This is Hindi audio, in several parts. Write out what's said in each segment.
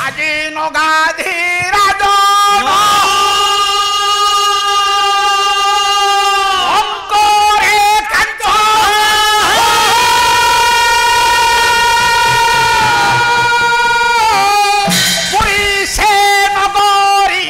আজি নগাধি রাজ অঙ্করে কাঞ্চ পুরী সে নগরী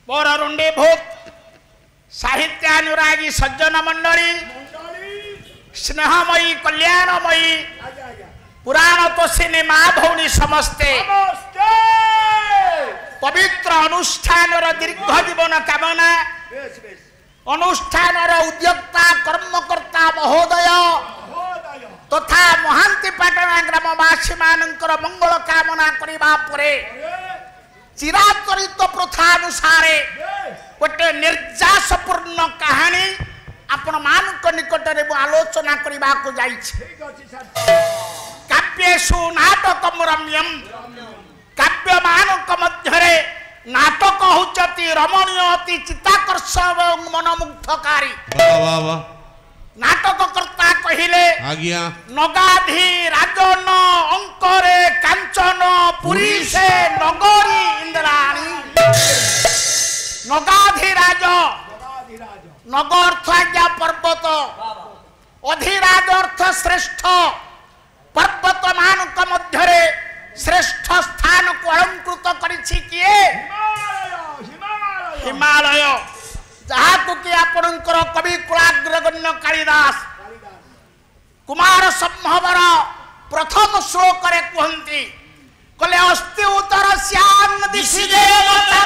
बोररुंडी भूत साहित्यानुरागी सज्जन मंडली स्नेहमयी कल्याणमयी पुराण तोषिनी माँ भौणी समस्ते पवित्र अनुष्ठान दीर्घ जीवन कामना अनुष्ठान उद्योक्ता कर्मकर्ता महोदय तथा महांतीपाटना ग्रामवासी मानकर मंगल कामना करबा परे चिराचरित प्रथा अनुसार गोटे निर्यासपूर्ण कहानी आपण मान निकट में आलोचना करने को काव्येषु नाटकम रम्यम काव्य मानक मध्य नाटक होचति रमणीय अति चित्ताकर्षक एवं मनमुग्धकारी नाटककर्ता कहिले नगाधी राजन अंकरे कांचन पुरी से नगरी इंद्राणी नगाधिराज नग अर्थ आज्ञा पर्वत अधिराज अर्थ श्रेष्ठ पर्वत मानक मध्य श्रेष्ठ स्थान को अलंकृत करिछि किए हिमालय जहाँ को कि आपणकर कवि कुलाग्रगण्य कालिदास कुमार संभवर प्रथम श्लोक रे कहंती कले अस्ति उत्तर श्याम दिशि देवता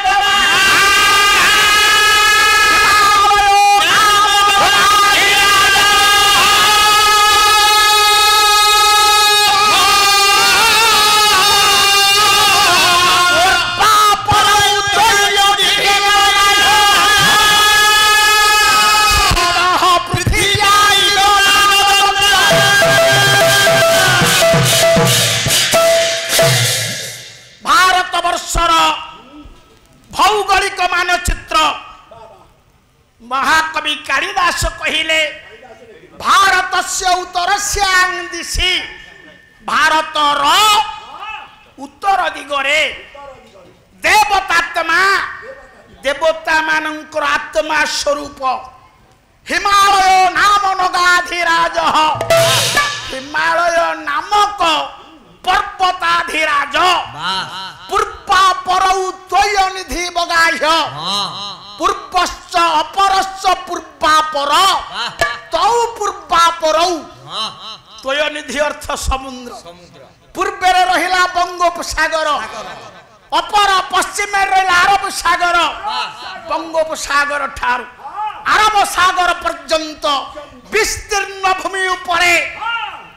भौगोलिक मानचित्र महाकवि कालिदास कहिले भारत से उत्तर दिशि भारत उत्तर दिगरे देवतात्मा देवता मानकर आत्मा स्वरूप हिमालय नाम नगाधिराज हिमालय नामक पर्वताधिराज पूर्वा परौ त्वयनिधि बगाह्य पूर्वश्च अपरश्च पूर्वा पर तौ पूर्वा परौ त्वयनिधि अर्थ समुद्र पूर्वे रहिला बंगोपसागर अपर पश्चिम रहिला अरब सागर बंगोपसागर ठारू अरब सागर पर्यंत विस्तीर्ण भूमि उपरे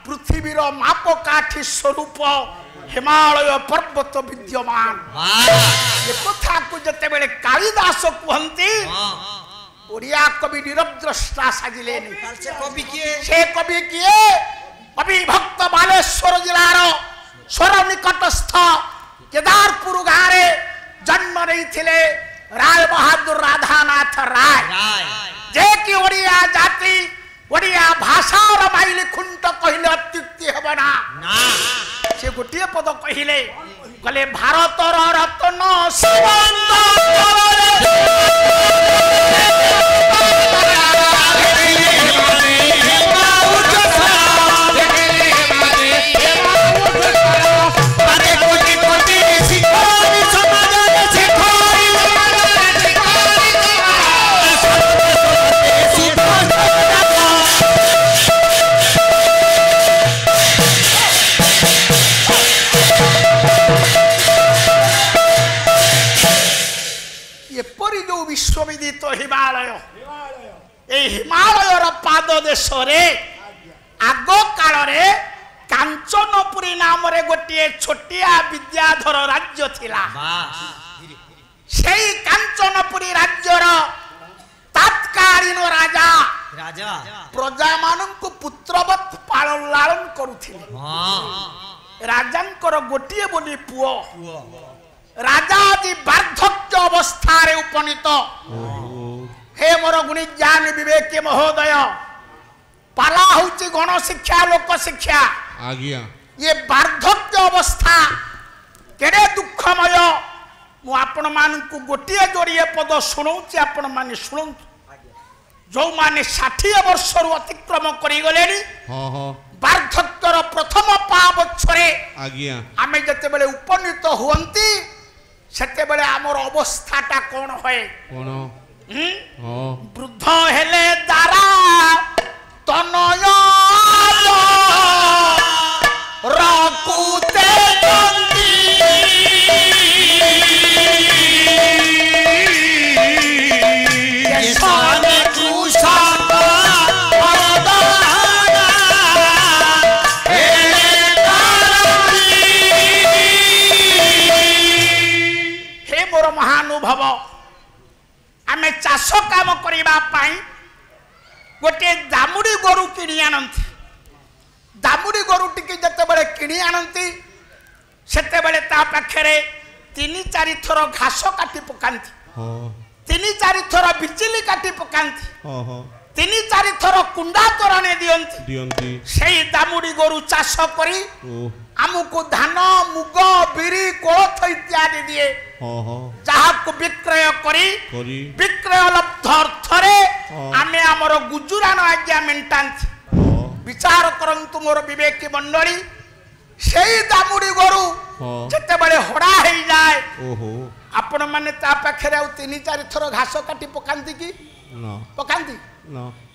पृथ्वीर मापकाठी स्वरूप हिमालय पर्वत विद्यमान ये कथा को जते बेले कालिदास कहंती ओडिया कवि निरद्रष्टा साजिले से कवि किए अभिभक्त बालेश्वर जिलार स्वर निकटस्थ केदारपुर गाँव जन्म नहीं राय बहादुर राधानाथ राय जे कि ओडिया जाति ओडिया भाषा माइली खुंट कहले अत्युक्ति हेबना से गोटे पद कहले कले भारतर रत्न शिवंत এই হিমালয়র পাদ দেশরে আগ কাଳରେ কাঞ্চনপুରୀ নামরে গোটিয়ে ছোটিয়া বিদ্যাধর রাজ্য ଥିଲା। সেই কাঞ্চনপুରୀ রাজ্যর তৎকালীন রাজা প্রজা ମାନଙ୍କୁ পুত্রবତ୍ ପାଳନ ଲାଳନ କରୁଥିଲେ। ରାଜାଙ୍କର ଗୋଟିଏ ବୋଲି ପୁଅ ରାଜା ଆଜି ବାର୍ଦ୍ଧକ୍ୟ ଅବସ୍ଥାରେ ଉପନୀତ। हे मोर गुणी ज्ञान विवेक महोदय पाला होची गण शिक्षा लोक शिक्षा ये वार्धक्य अवस्था केड़े दुखमय। मु आपण मानकु गोटिए जोड़िए पद शुणाऊँ आपण माने शुणु। जो माने 60 वर्ष अतिक्रम करी गलेनी वार्धक्यर प्रथम पावच्छरे आमे जते बेले उपनीत हुअंती सेते बेले हमर अवस्थाटा कोन होय वृद्ध हेले दारा तनय रकुते नंदी केशने कुशा वरदाना हेले दारी। हे मोर महानुभव आमे चाष काम करिबा पाई गोटे दामुड़ी गोरु किणी आनती। दामुड़ी गोरु टिके जते बेले किणी आनती सेते बेले ता पाखरे 3-4 थर घास काटी पकांती 3-4 थर बिजली काटी पकांती 3-4 थर कुंडा तोराने दियंती। सेई दामुड़ी गोरु चाष करी आमुको धान मुग बिरी कोलथ इत्यादि दिए जहाँ को विक्रय करी विक्रय लब्ध अर्थरे आमे आमर गुजुरान आज्ञा मेंटांती। विचार करंतु मोर विवेकी मंडली सेई दामुड़ी गोरु जते बेले हड़ा हे जाए आपण माने ता पाखरे आ 3-4 थर घास काटी पकांती कि पकांती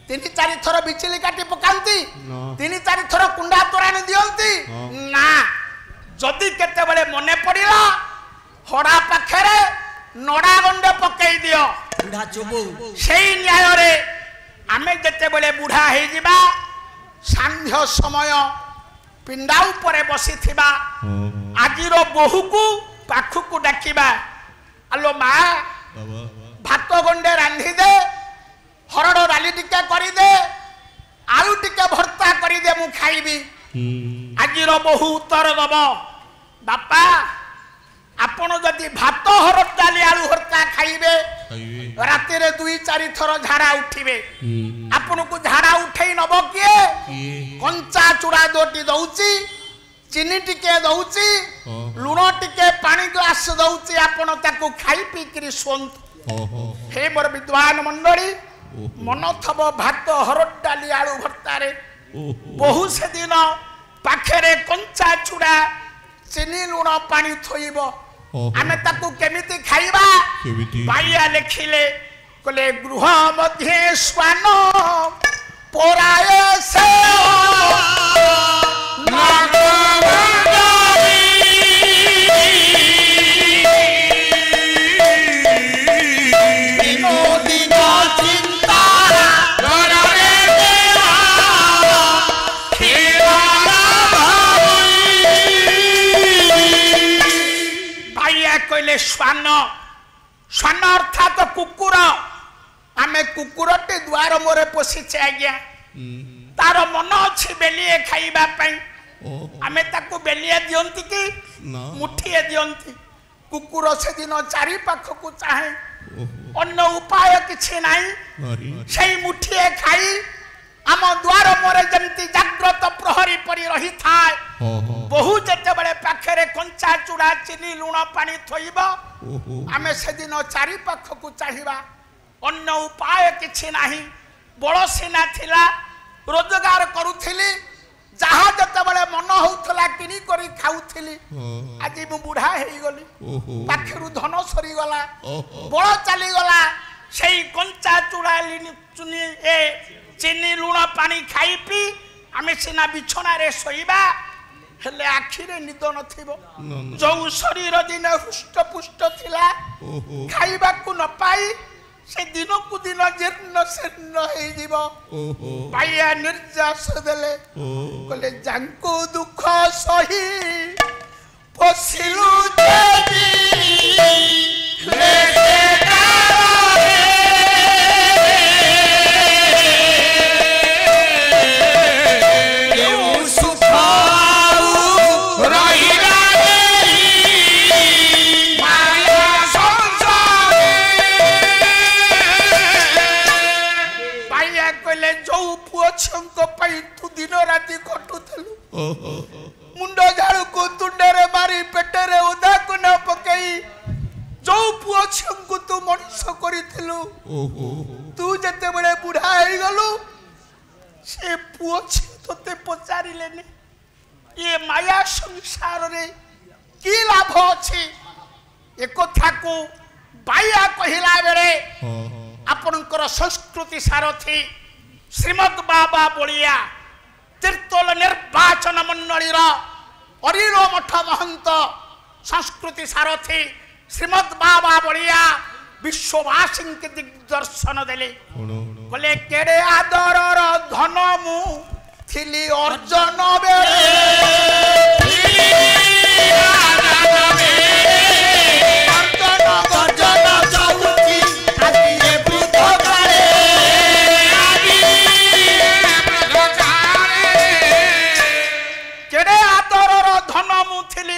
3-4 थर बिचली काटी पकांती 3-4 थर कुंडा तोरानी दियंती ना। जदि केते बेले मने पड़िला हड़ा पाखरे नड़ा गंडे पकई दियो बुढ़ा चोबो सेई न्याय रे आमे जते बेले बुढ़ा हे जिबा सांध्य समय पिंडा ऊपर बसिथिबा आजिरो बहु को पाखु को डाकिबा आलो मा भात गंडे रांधी दे हरड़ डाली टिके करी दे आलू टिके भर्ता करी दे मु खाइबी। आजिरो बहु उत्तर दब बापा आपण जदि भात हरड़ डाली आलू भर्ता खाइबे राति रे 2-4 थर झाड़ा उठिबे आपण को झाड़ा उठै नब किए कंचा चूड़ा दोटी दउची चीनी टिके दउची लुण टिके पानी ग्लास दउची आपण ताको खाई पी करी सोंत। हे मोर विद्वान मंडली मन थब भात हरड़ डाली आलू भर्ता रे बहु से दिन पाखरे कंचा चूड़ा चीनी लुण पानी थोइब आमे ताकू केमिति खाइबा बाइया लेखिले कले गृह मध्ये स्वान पोराय से स्वान स्वान अर्थात कुकुर आमे कुकुरटे द्वार मोरे पोषिछे आज्ञा तार मन अछि बेलिए खाइबा पई आमे ताकू बेलिए दियंती कि मुठिए दियंती कुकुर से दिन 4 पाख को चाहे अन्य उपाय किछि नाही सेई मुठिए खाई आम द्वार मोरे जमती जाग्रत प्रहरी परी रही थाए बहु जते बळे पाखरे कंचा चूड़ा चीनी लुण पानी थोइब आमे से दिन 4 पाख को चाहिबा अन्य उपाय किछि नाही। बड़ सेना थिला रोजगार करूथिली जहा जते बळे मन होउथला किनी करी खाउथिली आज मु बुढ़ा हेई गली पाखरु धन सरी गला बड़ चली गला सेई कंचा चूड़ा चुनी ए चीनी लुण पानी खाई पी आमे सिना बिछना रे सोइबा हेले आखिरे निद नथिबो जो शरीर दिन हुष्ट पुष्ट थिला खाइबा को न पाई से दिन को दिन जीर्ण शीर्ण हो पाइया निर्यास देले कहले जांको दुख सही पसिलु तू दिन राति खटुलु मुंड झाड़ू को तुंडे मारी पेटे उदा को न पकई जो पुओ छंकु तू मनुष्य करिथिलु तू जते बड़े बुढ़ा हो गलु से पुओ तोते पचारिलेनी ये माया संसार रे की लाभ अछि एक कथा को बाया कहिला बेरे आपनकर संस्कृति सारथी श्रीमद बाबा बलिया तीर्थल निर्वाचन मंडलीर अरिरो मठ महंत संस्कृति सारथी श्रीमद बाबा बलिया विश्ववासी के दिग्दर्शन देले बोले केड़े आदर धन मु थिली अर्जन बेले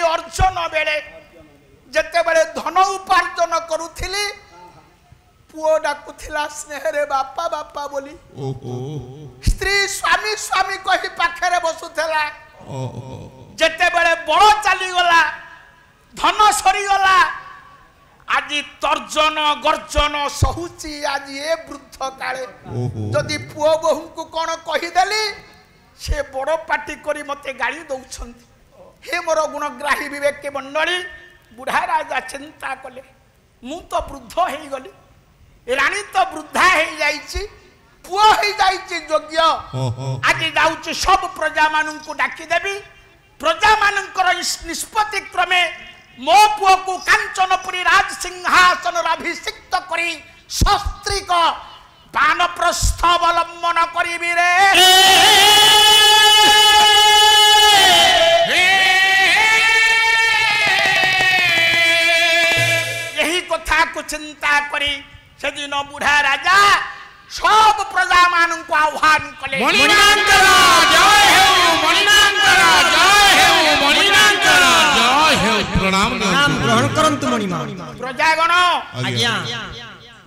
अर्जन बेले जते बड़े धन उपार्जन करुथिली पुओ डाकुथिला स्नेहरे बापा बापा बोली स्त्री स्वामी स्वामी कही पाखरे बसुथला जते बड़े बड़ चली गला धन सरी गला आज तर्जन गर्जन सहुची आज ए वृद्ध काले जदि पुओ बहु को कोन कहि देली से बड़ पार्टी करी मते गाली दउछंती हे मोर गुणग्राही विवेक के मंडली बुढ़ा राजा चिंता कले मु तो वृद्ध हो गली रानी तो वृद्धा हो जाइछि पुओ हो जाइछि योग्य आज जाउछि सब प्रजा मानन को डाकी देबी प्रजा मानकर निष्पत्ति क्रमे मो पुओ को कांचनपुरी राज सिंहासन अभिषिक्त करी शस्त्रिक बानप्रस्थ अवलंबन करिबी रे को चिंता करी से दिन बुढ़ा राजा सब प्रजा मान को आह्वान कले मणिनांकर जय हो मणिनांकर जय हो मणिनांकर जय हो प्रणाम नाम ग्रहण करंतु मणिमा प्रजागण आज्ञा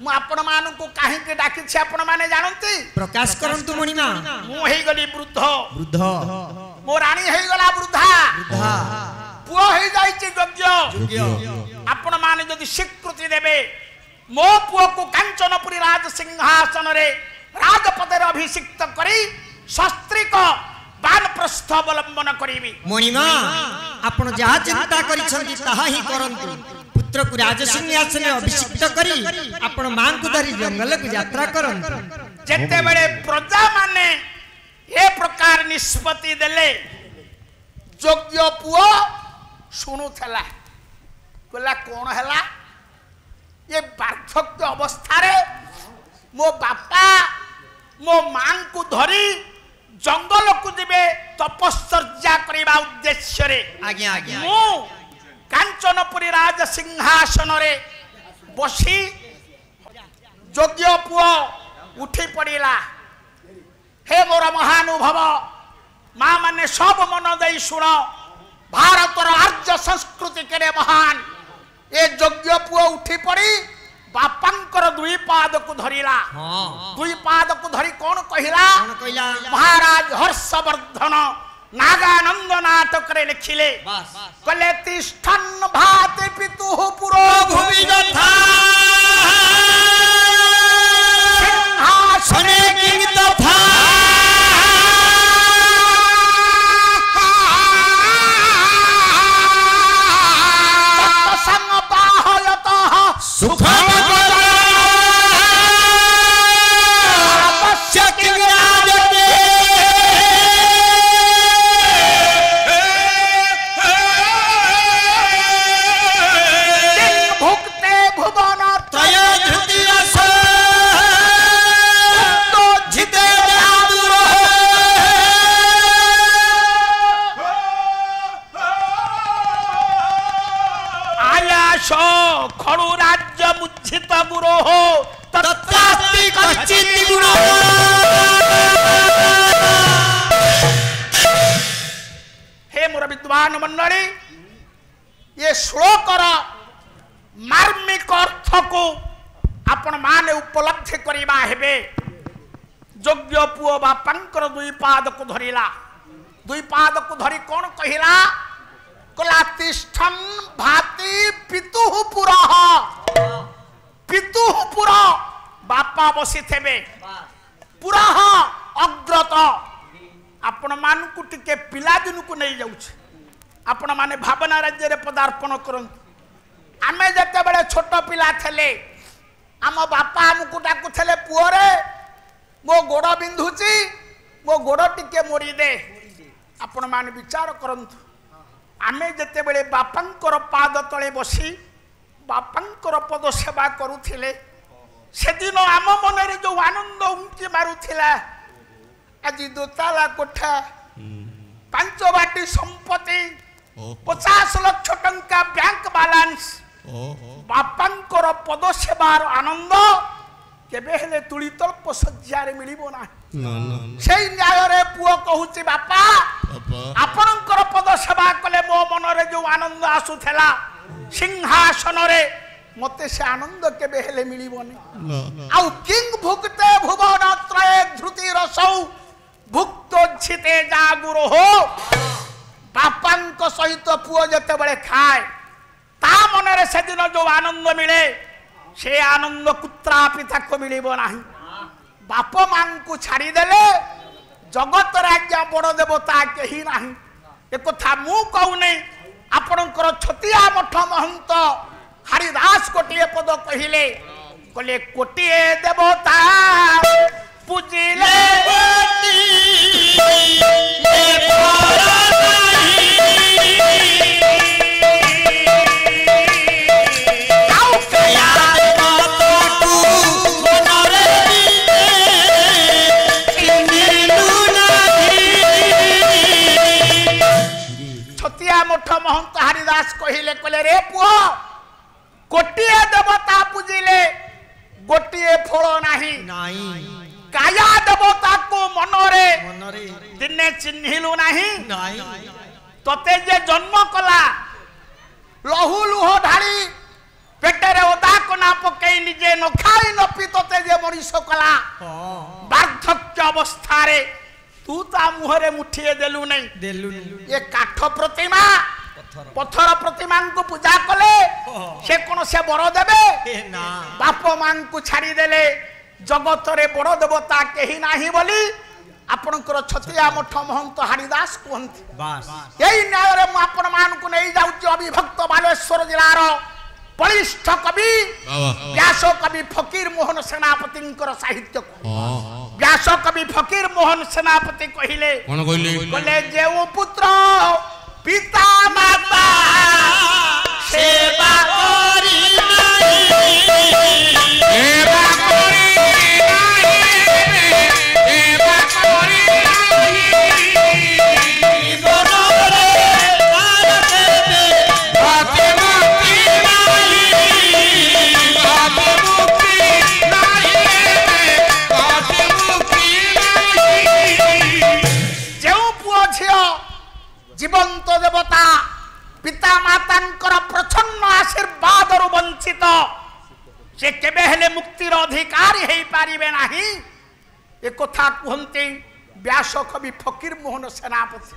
मु आपण मान को काहे के डाकी छी आपण माने जानंती प्रकाश करंतु मणिमा मु हेई गली वृद्ध वृद्ध मो रानी हेई गला वृद्धा वृद्धा पुओ हेई जाई छी योग्य आपण माने जदि स्वीकृति देबे मो पुओ को कांचनपुरी राज सिंहासन रे राजपद रे अभिषिक्त करी शस्त्रिक बानप्रस्थ अवलंबन करिबी मणिमा आपण जहा चिंता करिसंती ताहा ही करंतु पुत्र को राज सिंहासन रे अभिषिक्त करी आपण मां को धरी जंगल को यात्रा करंतु जेते बेले प्रजा माने ए प्रकार निष्पत्ति देले योग्य पुओ सुनुथला कहला कौन है ये वार्धक्य अवस्था रे मो बापा मो मां को धरी जंगल को जीवे तपश्चर्या करबा उद्देश्य रे आज्ञा आज्ञा मो कांचनपुरी राज सिंहासन रे बसी योग्य पुओ उठी पड़िला हे मोर महानुभव मां माने सब मन दई सुन भारतर आर्य संस्कृति के महान ए योग्य पुओ उठी पड़ी बापांकर दुई पाद को धरिला दुई पाद को धरी कौन कहिला महाराज हर्षवर्धन नागानंद नाटक रे लिखिले कले तिष्ठन भाति पितुः पुरो भूमि यथा सिंहासने किंग तथा सुख विद्वान मंडली ये श्लोकर मार्मिक अर्थ को आपण माने उपलब्धि करिबा हेबे। योग्य पुओ बापांकर दुई पाद को धरिला, दुई पाद को धरी कौन कहिला कला तिष्ठन भाति पितुः पुरः। पितुः पुर बापा बसी थेबे, पुरः अग्रत। आपण मानकु टिके पिला दिन को नहीं जाउछ। आपण माने भावना राज्य रे पदार्पण करंतु। आमे जते बेले छोट पिला थेले आम बापा हमकु डाकुथले पुओ रे मो गोड़ बिंधुची, मो गोड़ टिके मोरी दे। आपण माने विचार करंतु आमे जते बेले बापांकर पाद तळे बसी बापांकर पद सेवा करूथिले सेदिन आम मनरे जो आनंद उंकी मारुथिला। आज दोताला कोठा 5 बाटी संपत्ति 50 लाख टंका बैंक बैलेंस बापांकर पद सेवार आनंद केबे हेले तुली तल्प सज्जार मिलिबो ना। सेई न्याय रे पुओ कहूची बापा आपणकर पद सेवा कले मो मनरे जो आनंद आसुथेला सिंहासन रे मते से आनंद केबे हेले मिलिबोनी। आउ किंग भुक्ते भुवन त्रय धृति रसौ भुक्तोच्छिते जागुरो हो। बापांक सहित पुओ जते बळे खाए ता मनरे से दिन जो आनंद मिले से आनंद कुत्रा पिता को मिलिबो नाही। बाप मां को छाड़ी देले जगत राज्य बड़ देवता केही नाही। ए कथा मु कहू नै आपणकर छतिया मठ महंत हरिदास कोटिए पद कहिले कले कोटिए देवता पूजिले मठ महंत हरिदास कहिले कले रे पुओ गोटिए देवता पूजिले गोटिए फल नाही। काया देवता को मनरे दिने चिन्हिलु नाही। तते जे जन्म कला लहु लुह ढाली पेटरे ओदा कोना पकई निजे न खाई न पी तते जे मनीष कला वार्धक्य अवस्था रे तू ता मुहरे मुठिए देलु नहीं। ये काठ प्रतिमा पत्थर प्रतिमा को पूजा कले से कौन से बड़ देबे बाप मां को छाड़ी देले जगत रे बड़ देवता केही नाही बोली आपणकर छतिया मठ महंत हरिदास कहंती। यही न्याय रे मु आपण मान को नहीं जाउची अविभक्त बालेश्वर जिलार बलिष्ठ कवि व्यास कवि फकीर मोहन सेनापतिंकर साहित्य व्यास कवि फकीर मोहन सेनापति कहिले कले जेउ पुत्र पिता माता सेवा करी सेवा करी सेवा करी जीवन रे बाते मुक्ति नाही बाते मुक्ति नाही बाते मुक्ति नाही। जेउ पुओ झियो जीवंत देवता पिता मातांकर प्रचन्न आशीर्वाद रु वंचित से केबे हेले मुक्तिर अधिकारी हेई पारिबे नाही। ए कथा कहंती व्यास कवि फकीर मोहन सेनापति।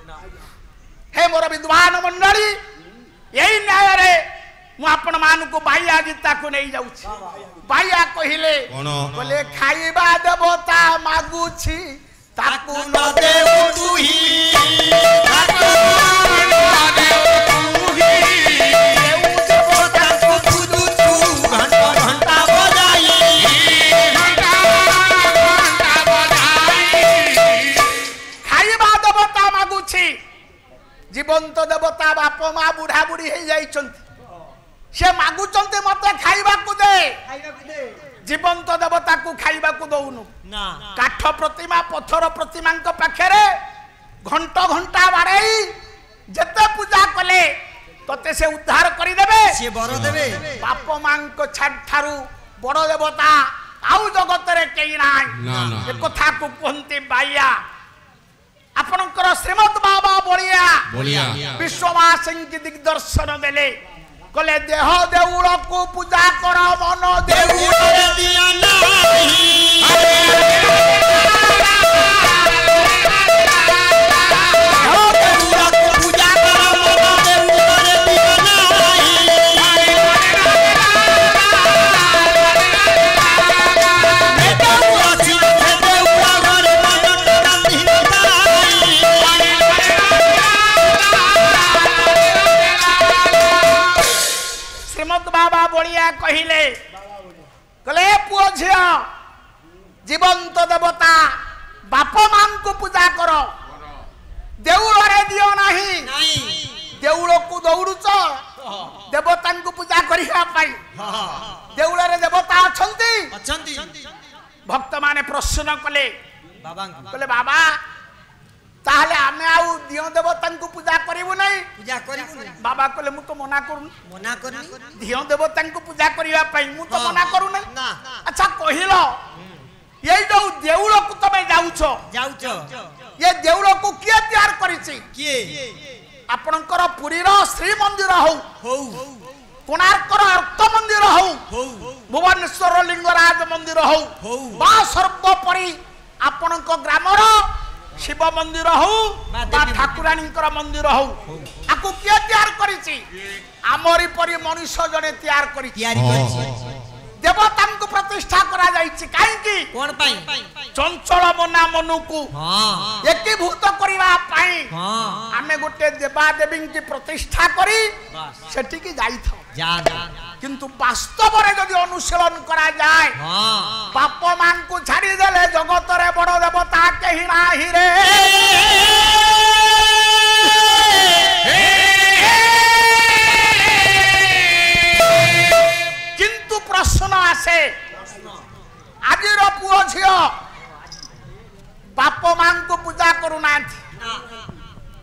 हे मोर विद्वान मंडली यही न्याय रे मु आपण मान को बाया गीता को नहीं जाउछि। बाया कहिले बोले खाइबा देवता मागुछि ताकू न देउ तुही ताकू न देउ तुही देउ देवता को तुदु तू घंटा घंटा बजाई घंटा घंटा बजाई। खाइबा देवता मागुछि जीवंत देवता बाप मां बुढ़ा बुढ़ी हे जाइछंती से मागुचंती मते खाइबा को दे जीवंत देवता को खाइबा को दउनु ना। काठ प्रतिमा पत्थर प्रतिमा पाखे घंटा घंटा बारई जते पूजा कले तते से उद्धार करी देबे से बर देबे। बाप मां को छाड़ू बड़ देवता आउ जगत रे केई नाय। ए कथा को कहंती बाया ଆପଣଙ୍କର ଶ୍ରୀମଦ୍ ବାବା ବଳିଆ ବଳିଆ ବିଶ୍ୱବାସୀଙ୍କୁ ଦିଗ୍ଦର୍ଶନ ଦେଲେ କହିଲେ ଦେହ ଦେଉଳକୁ ପୂଜା କର ମନ ଦେଉଳରେ ଦିଅ बाबा बलिया कहले कहले पुओ झिया जीवंत देवता बाप मां को पूजा कर देउल रे दियो नाही देउल को दौड़ुच देवता को पूजा करिया पाई देउल रे देवता अछंती भक्त माने प्रश्न कले बाबा कहले बाबा ताहले आमे आउ दियो देवता को पूजा करिवु नहीं बाबा कहले मु तो मना करनी दियो देवता को पूजा करिया पई मु तो मना करू नहीं अच्छा कहिलो ये जो देउल को तमे जाउछो ये देउल को किए तैयार करिछि आपनकर पुरी रो श्री मंदिर हो कोणार्क रो अर्क मंदिर हो भुवनेश्वर लिंगराज मंदिर हो बा सर्वोपरि आपनक ग्राम रो शिव मंदिर हो ठाकुराणी मंदिर हो आपको किए तैयार करिछि आमरी परि मनुष्य जने तैयार करिछि देवता को प्रतिष्ठा करा जाइछि काहे की कोन पई चंचल मना मनु को एकीभूत करिवा पई आमे गोटे देवा देवी की प्रतिष्ठा करी सेठी की जाई था किंतु वास्तव रे यदि अनुशीलन करा जाए बाप मान को छाड़ी देले जगत रे बड़ देवता केहि नाही रे किंतु प्रश्न आसे आज रो पुओ झियो बाप मान को पूजा करू नाथि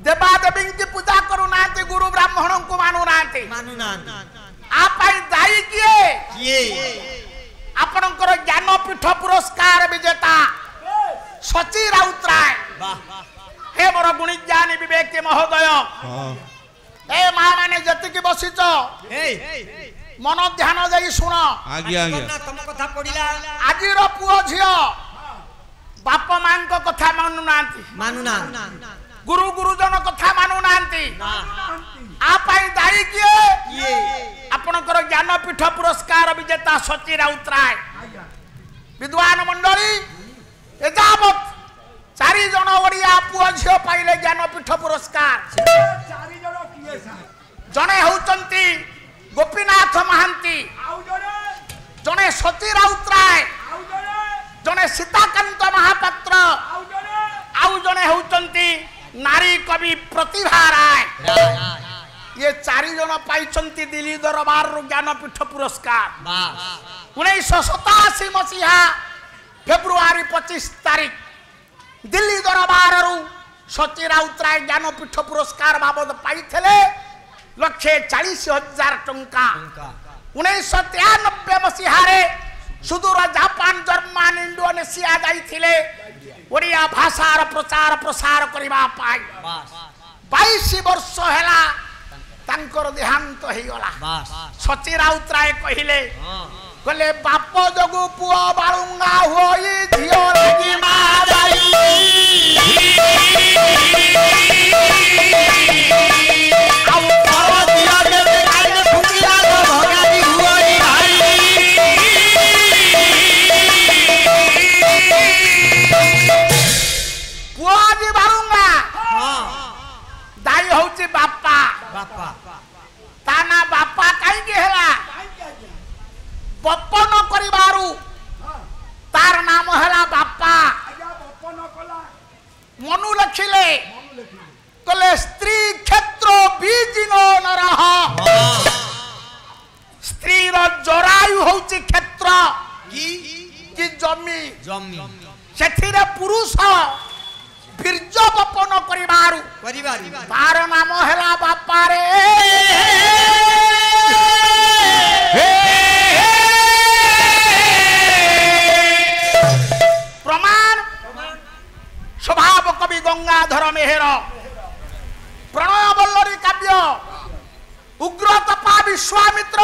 देवा देवी की पूजा करू नाथि गुरु ब्राह्मण को मानु नाथि आपाई दाई किए आपनकर ज्ञानपीठ पुरस्कार विजेता सची राउतराय हे मोर गुणी ज्ञानी विवेक महोदय ए मां माने जति की बसिच मन ध्यान देई सुन आज्ञा तम कथा पडिला आज रो पुओ झियो बाप मां को कथा मानु ना गुरु गुरुजन कथा मानु नांती आपाई दाई किए आपनकर ज्ञानपीठ पुरस्कार विजेता सची राउतराय विद्वान मंडली एजावत 4 जन ओडिया पुओ झियो पाइले ज्ञानपीठ पुरस्कार जने होचंती गोपीनाथ महांती जने सची राउतराय जने सीताकांत महापात्र आउ जने होचंती नारी कवि प्रतिभा राय ये 4 जन पाइछंती दिल्ली दरबार रो ज्ञानपीठ पुरस्कार 1987 मसीहा फेब्रुआरी 25 तारीख दिल्ली दरबार रो सची राउतराय ज्ञानपीठ पुरस्कार बाबद पाइथिले 1,40,000 टंका 1993 मसीहा रे सुदूर जापान जर्मन इंडोनेशिया जाइथिले ओडिया भाषार प्रचार प्रसार करिबा पाई 22 वर्ष हैला तांकर देहांत हे गला सची राउतराय कहिले कहले बाप जगु पुओ बाळुंगा होई झियो लागी मा जाई आउ पर दिया दे काईने फुकिला भगारी होई भाई पुओ जी बाळुंगा दाई होउची बापा ताना बापा काई के हला बपन करिबारु तार नाम हला बापा मनु लखिले कले स्त्री क्षेत्र बीजिनो नरह स्त्री रो जरायु होउची क्षेत्र की जमी सेथिरे पुरुष बीर्ज बपन करिबारु तार नाम हला बापा रे प्रमाण स्वभाव कवि गंगाधर मेहर प्रणय बल्लरी काव्य उग्र तपा विश्वामित्र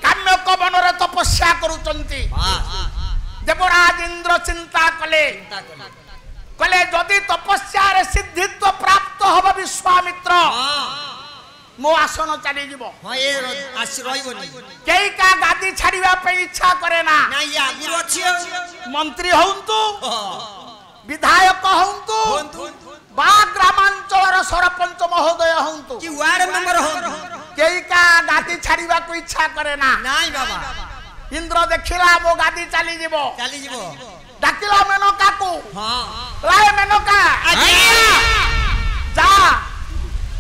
काम्यक वन तपस्या करुचंती देवराज इंद्र चिंता कले कले जदि तपस्या रे सिद्धित्व प्राप्त हब विश्वामित्र मो आसन चली जीवो हां ए आसी रहिबोनी केई का गादी छाड़िबा पे इच्छा करे ना ना ये आगुर अछि मंत्री होंतु विधायक होंतु बा ग्रामांचल सरपंच महोदय होंतु कि वार्ड मेंबर हो केई का गादी छाड़िबा को इच्छा करे ना नाही बाबा इंद्र देखिला मो गादी चली जीवो डाकिला मेनका को हां लाए मेनका जा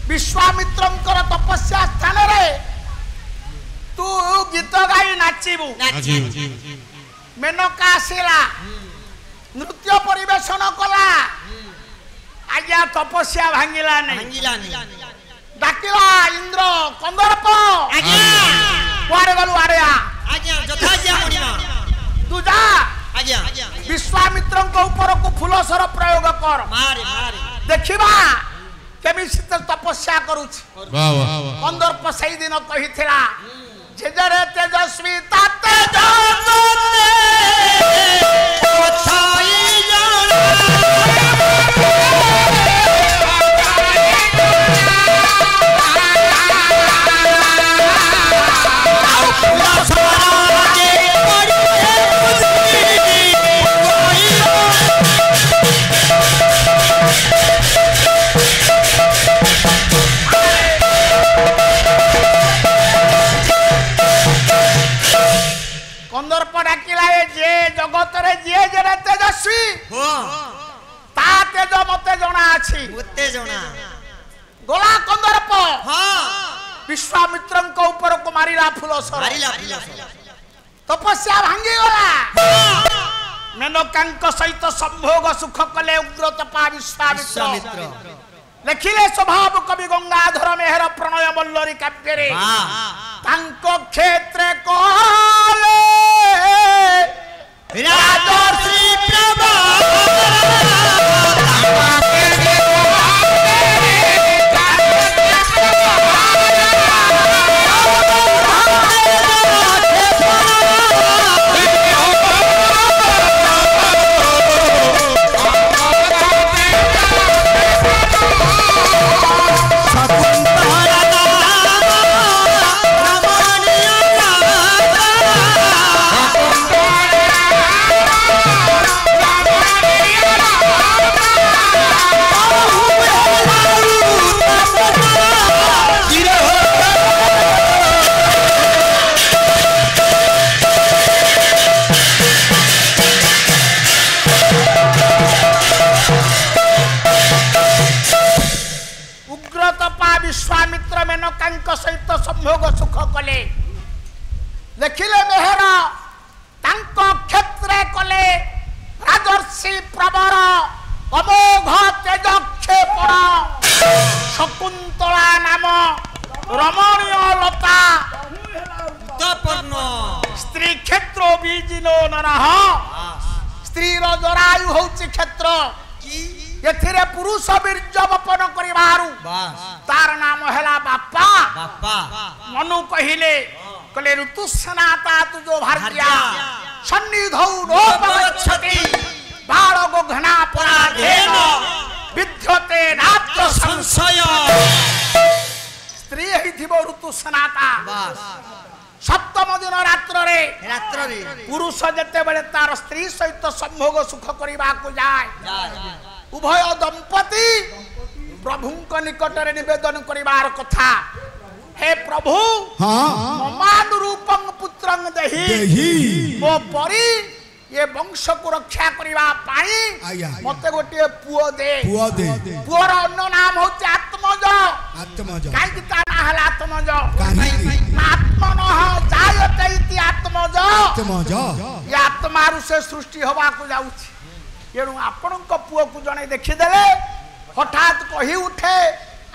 विश्वामित्रंकर तपस्या स्थान रे तू गीत गाई नाचिबू मेनका आसिला नृत्य परिवेशन कला आज्ञा तपस्या भांगिला नहीं डाकिला इंद्र कंदर्प आज्ञा कुआरे गलु आरे आज्ञा जथा ज्ञा मणिमा तू जा आज्ञा विश्वामित्रंक ऊपर को फूलसर प्रयोग कर मारे देखिबा केमी शीतल तपस्या करूछ कंदर्प सही दिन कहिथिला जेजरे तेजस्वी ताते जाते कथाई जाना कंदर्प डाकिला जे जगत रे जे जरे तेजस्वी हो ता तेज मते जणा अछि मते जणा गोला कंदर्प हां विश्वामित्रंक ऊपर को मारिला फूलसर तपस्या भांगी गला मेनकांक सहित संभोग सुख कले उग्र तपा विश्वामित्र लेखिले स्वभाव कवि गंगाधर मेहर प्रणय बल्लरी काव्य रे तांको क्षेत्र कहले राजश्री प्रभा विश्वामित्र मेनकांक सहित संभोग सुख कले देखिले मेहर तांको क्षेत्र कले राजर्षि प्रवर अमोघ तेज क्षेपण शकुंतला नाम रमणीय लता स्त्री क्षेत्र बीजिनो नरह स्त्री रो जरायु होउची क्षेत्र एथिरे पुरुष वीर्य वपन करिवारु तार नाम हैला बापा मनु कहिले कले ऋतुस्नाता तु जो भार्या सन्निधौ नो पगच्छति बाळगो घना पराधेन विद्यते नात्र संशय स्त्री हिथिबो ऋतुस्नाता सप्तम दिन रात्र रे पुरुष जते बेले तार स्त्री सहित संभोग सुख करिबा को जाय उभय दंपति प्रभु निकट रे निवेदन करिवार कथा हे प्रभु ममानुरूपं पुत्रं देहि मो परी ये वंश को रक्षा करिवा पाई मते गोटे पुओ दे पुओर अन्य नाम होते आत्मज काई कि ता ना हला आत्मज आत्मनः जायते इति आत्मज ये आत्मारु से सृष्टि होबा को जाउछि एणु आपणक पुओ को जणे देखिदेले हठात कही उठे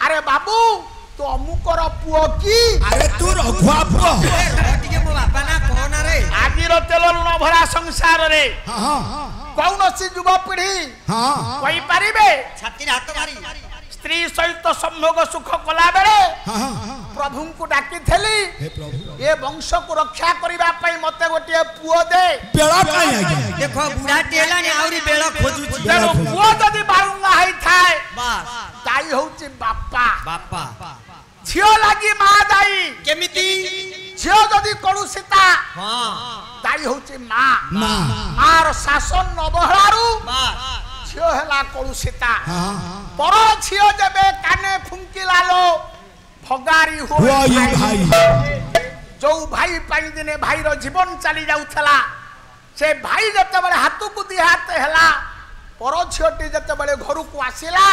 अरे बाबू तो अमुकर पुओ की अरे तू रघुआ पुओ टिके मो बापा ना कोना रे आजिर तेल लुण भरा संसार रे କୌଣସି ଯୁବପିଢ଼ି କହିପାରିବେ ଛାତିରେ ହାତ ମାରି ସ୍ତ୍ରୀ ସହିତ ସମ୍ଭୋଗ ସୁଖ କଲା ବେଳେ ପ୍ରଭୁଙ୍କୁ ଡାକିଥିଲି ଏ ବଂଶକୁ ରକ୍ଷା କରିବା ପାଇଁ ମତେ ଗୋଟିଏ ପୁଅ ଦେ। ବେଳ କାଇଁ ଆଜ୍ଞା ଦେଖ ବୁଢାଟି ହେଲାଣି ଆହୁରି ବେଳ ଖୋଜୁଛି। ତେଣୁ ପୁଅ ଯଦି ବାଳୁଙ୍ଗା ହେଇଥାଏ ବାସ୍ ଦାୟୀ ହଉଛି ବାପା। ବାପା ଝିଅ ଲାଗି ମା ଦାୟୀ। କେମିତି? ଝିଅ ଯଦି କଳୁଷିତା ହଁ ଦାୟୀ ହଉଛି ମା। ମା ମାର ଶାସନ ନବହଳାରୁ ବାସ୍ ଝିଅ ହେଲା କଳୁଷିତା। ପର ଝିଅ ଯେବେ କାନେ ଫୁଙ୍କିଲା ଲୋ ଭଗାରି ହୁଆଇ ଭାଇ ଯୋଉ ଭାଇ ପାଇଁ ଦିନେ ଭାଇର ଜୀବନ ଚାଲି ଯାଉଥିଲା ସେ ଭାଇ ଯେତେବେଳେ ହାତକୁ ଦି ହାତ ହେଲା ପର ଝିଅଟି ଯେତେବେଳେ ଘରକୁ ଆସିଲା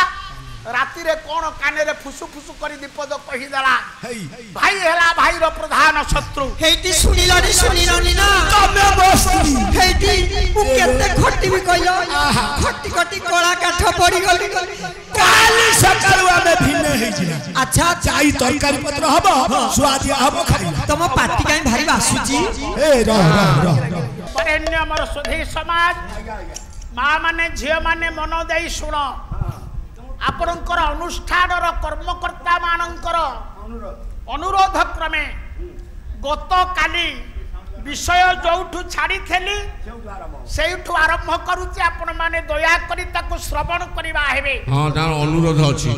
ରାତିରେ କଣ କାନରେ ଫୁସୁ ଫୁସୁ କରି ବିପଦ କହିଦେଲା। ଭାଇ ହେଲା ଭାଇର ପ୍ରଧାନ ଶତ୍ରୁ। ହେଇଟି ଶୁଣିଲନି ନା ତମେ ବସି ହେଇଟି ମୁଁ କେତେ ଖଟିବି କହିଲ ଖଟି ଖଟି କଳା କାଠ ପଡିଗଲି। କାଲି ସକାଳୁ ଆମେ ଭିନ୍ନ ହେଇଯିବା। ଆଚ୍ଛା ଯାଇ ତରକାରୀ ପତ୍ର ହବ ସୁଆଦିଆ ହବ ଖାଇବା। ତମ ପାଟି କାଇଁ ଭାରି ବାସୁଛି? ଏ ରହ ବରେଣ୍ୟ ଆମର ସୁଧୀ ସମାଜ ମା ମାନେ ଝିଅ ମାନେ ମନ ଦେଇ ଶୁଣ ଆପଣଙ୍କର ଅନୁଷ୍ଠାନର କର୍ମକର୍ତ୍ତା ମାନଙ୍କର ଅନୁରୋଧ କ୍ରମେ ଗତକାଲି ବିଷୟ ଯୋଉଠୁ ଛାଡ଼ିଥିଲି ସେଇଠୁ ଆରମ୍ଭ କରୁଛି ଆପଣ ମାନେ ଦୟାକରି ତାକୁ ଶ୍ରବଣ କରିବା ହେବେ। ହଁ ତାର ଅନୁରୋଧ ଅଛି।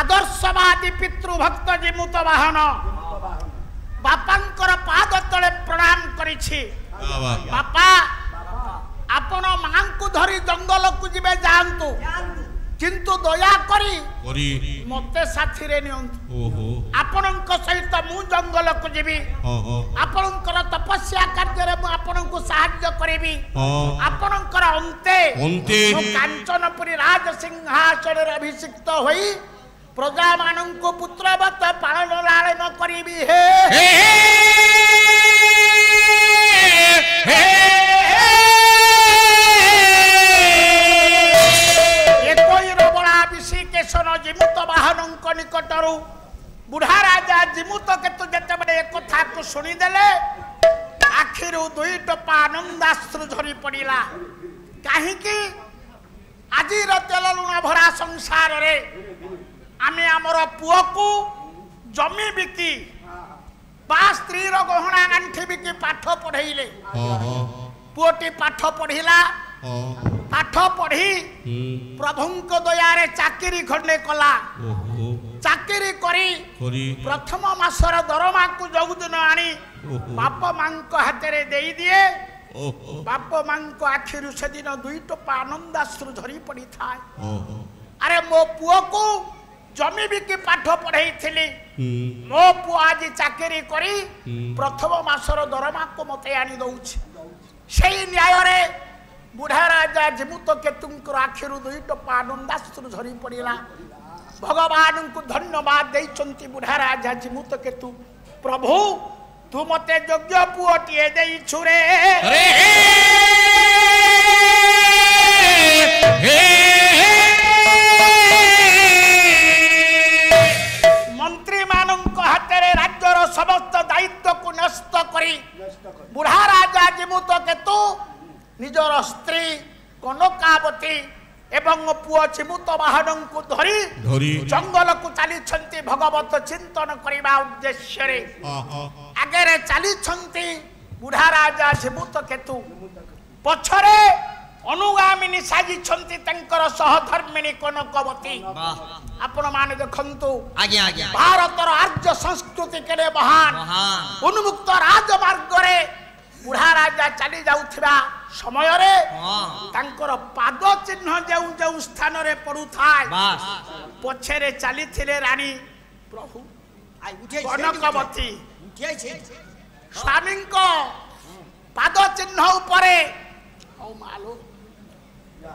ଆଦର୍ଶବାଦୀ ପିତୃଭକ୍ତ ଜିମୁତ ବାହନ ବାପାଙ୍କର ପାଦ ତଳେ ପ୍ରଣାମ କରିଛି। ବାପା ଆପଣ ମାଙ୍କୁ ଧରି ଜଙ୍ଗଲକୁ ଯିବେ ଯାଆନ୍ତୁ କିନ୍ତୁ ଦୟାକରି ମତେ ସାଥିରେ ନିଅନ୍ତୁ। ଆପଣଙ୍କ ସହିତ ମୁଁ ଜଙ୍ଗଲକୁ ଯିବି। ଆପଣଙ୍କର ତପସ୍ୟା କାର୍ଯ୍ୟରେ ମୁଁ ଆପଣଙ୍କୁ ସାହାଯ୍ୟ କରିବି। ଆପଣଙ୍କର ଅନ୍ତେ ମୁଁ କାଞ୍ଚନପୁରୀ ରାଜସିଂହାସନରେ ଅଭିଷିକ୍ତ ହୋଇ ପ୍ରଜାମାନଙ୍କୁ ପୁତ୍ରବତ ପାଳନ ଲାଳନ କରିବି। ଜିମୁତ ବାହନଙ୍କ ନିକଟରୁ ବୁଢା ରାଜା ଜିମୁତ କେତୁ ଯେତେବେଳେ ଏକଥାକୁ ଶୁଣିଦେଲେ ଆଖିରୁ ଦୁଇ ଟୋପା ଆନନ୍ଦାଶ୍ରୁ ଝରି ପଡିଲା। କାହିଁକି ଆଜିର ତେଲ ଲୁଣ ଭରା ସଂସାରରେ ଆମେ ଆମର ପୁଅକୁ ଜମି ବିକି ବା ସ୍ତ୍ରୀର ଗହଣା ଗାଣ୍ଠି ବିକି ପାଠ ପଢେଇଲେ। ପୁଅଟି ପାଠ ପଢିଲା। ପାଠ ପଢି ପ୍ରଭୁଙ୍କ ଦୟାରେ ଚାକିରି ଖଣ୍ଡେ କଲା। ଚାକିରି କରି ପ୍ରଥମ ମାସର ଦରମାକୁ ଯୋଉଦିନ ଆଣି ବାପ ମାଙ୍କ ହାତରେ ଦେଇଦିଏ ବାପ ମାଙ୍କ ଆଖିରୁ ସେଦିନ ଦୁଇ ଟୋପା ଆନନ୍ଦାଶ୍ରୁ ଝରି ପଡିଥାଏ। ଆରେ ମୋ ପୁଅକୁ ଜମି ବିକି ପାଠ ପଢେଇଥିଲି ମୋ ପୁଅ ଆଜି ଚାକିରି କରି ପ୍ରଥମ ମାସର ଦରମାକୁ ମତେ ଆଣି ଦଉଛି। ସେଇ ନ୍ୟାୟରେ ବୁଢା ରାଜା ଜିମୁତ କେତୁଙ୍କର ଆଖିରୁ ଦୁଇ ଟୋପା ଆନନ୍ଦାଶ୍ରୁ ଝରି ପଡିଲା। ଭଗବାନଙ୍କୁ ଧନ୍ୟବାଦ ଦେଇଛନ୍ତି ବୁଢା ରାଜା ଜିମୁତ କେତୁ। ପ୍ରଭୁ ତୁ ମତେ ଯୋଗ୍ୟ ପୁଅଟିଏ ଦେଇଛୁ ରେ। ମନ୍ତ୍ରୀ ମାନଙ୍କ ହାତରେ ରାଜ୍ୟର ସମସ୍ତ ଦାୟିତ୍ୱକୁ ନ୍ୟସ୍ତ କରି ବୁଢା ରାଜା ଜିମୁତ କେତୁ ନିଜର ସ୍ତ୍ରୀ କନକାବତୀ ଏବଂ ପୁଅ ଚିମୁତ ବାହନଙ୍କୁ ଧରି ଜଙ୍ଗଲକୁ ଚାଲିଛନ୍ତି ଭଗବତ ଚିନ୍ତନ କରିବା ଉଦ୍ଦେଶ୍ୟରେ। ଆଗରେ ଚାଲିଛନ୍ତି ବୁଢା ରାଜା ଚିମୁତ କେତୁ। ପଛରେ ଅନୁଗାମିନୀ ସାଜିଛନ୍ତି ତାଙ୍କର ସହଧର୍ମିଣୀ କନକବତୀ। ଆପଣ ମାନେ ଦେଖନ୍ତୁ ଭାରତର ଆର୍ଯ୍ୟ ସଂସ୍କୃତି କେଡ଼େ ମହାନ। ଉନ୍ମୁକ୍ତ ରାଜମାର୍ଗରେ ବୁଢା ରାଜା ଚାଲି ଯାଉଥିବା ସମୟରେ ତାଙ୍କର ପାଦ ଚିହ୍ନ ଯେଉଁ ଯେଉଁ ସ୍ଥାନରେ ପଡୁଥାଏ ପଛରେ ଚାଲିଥିଲେ ରାଣୀ ପ୍ରଭୁ କନକବତୀ। ସ୍ୱାମୀଙ୍କ ପାଦ ଚିହ୍ନ ଉପରେ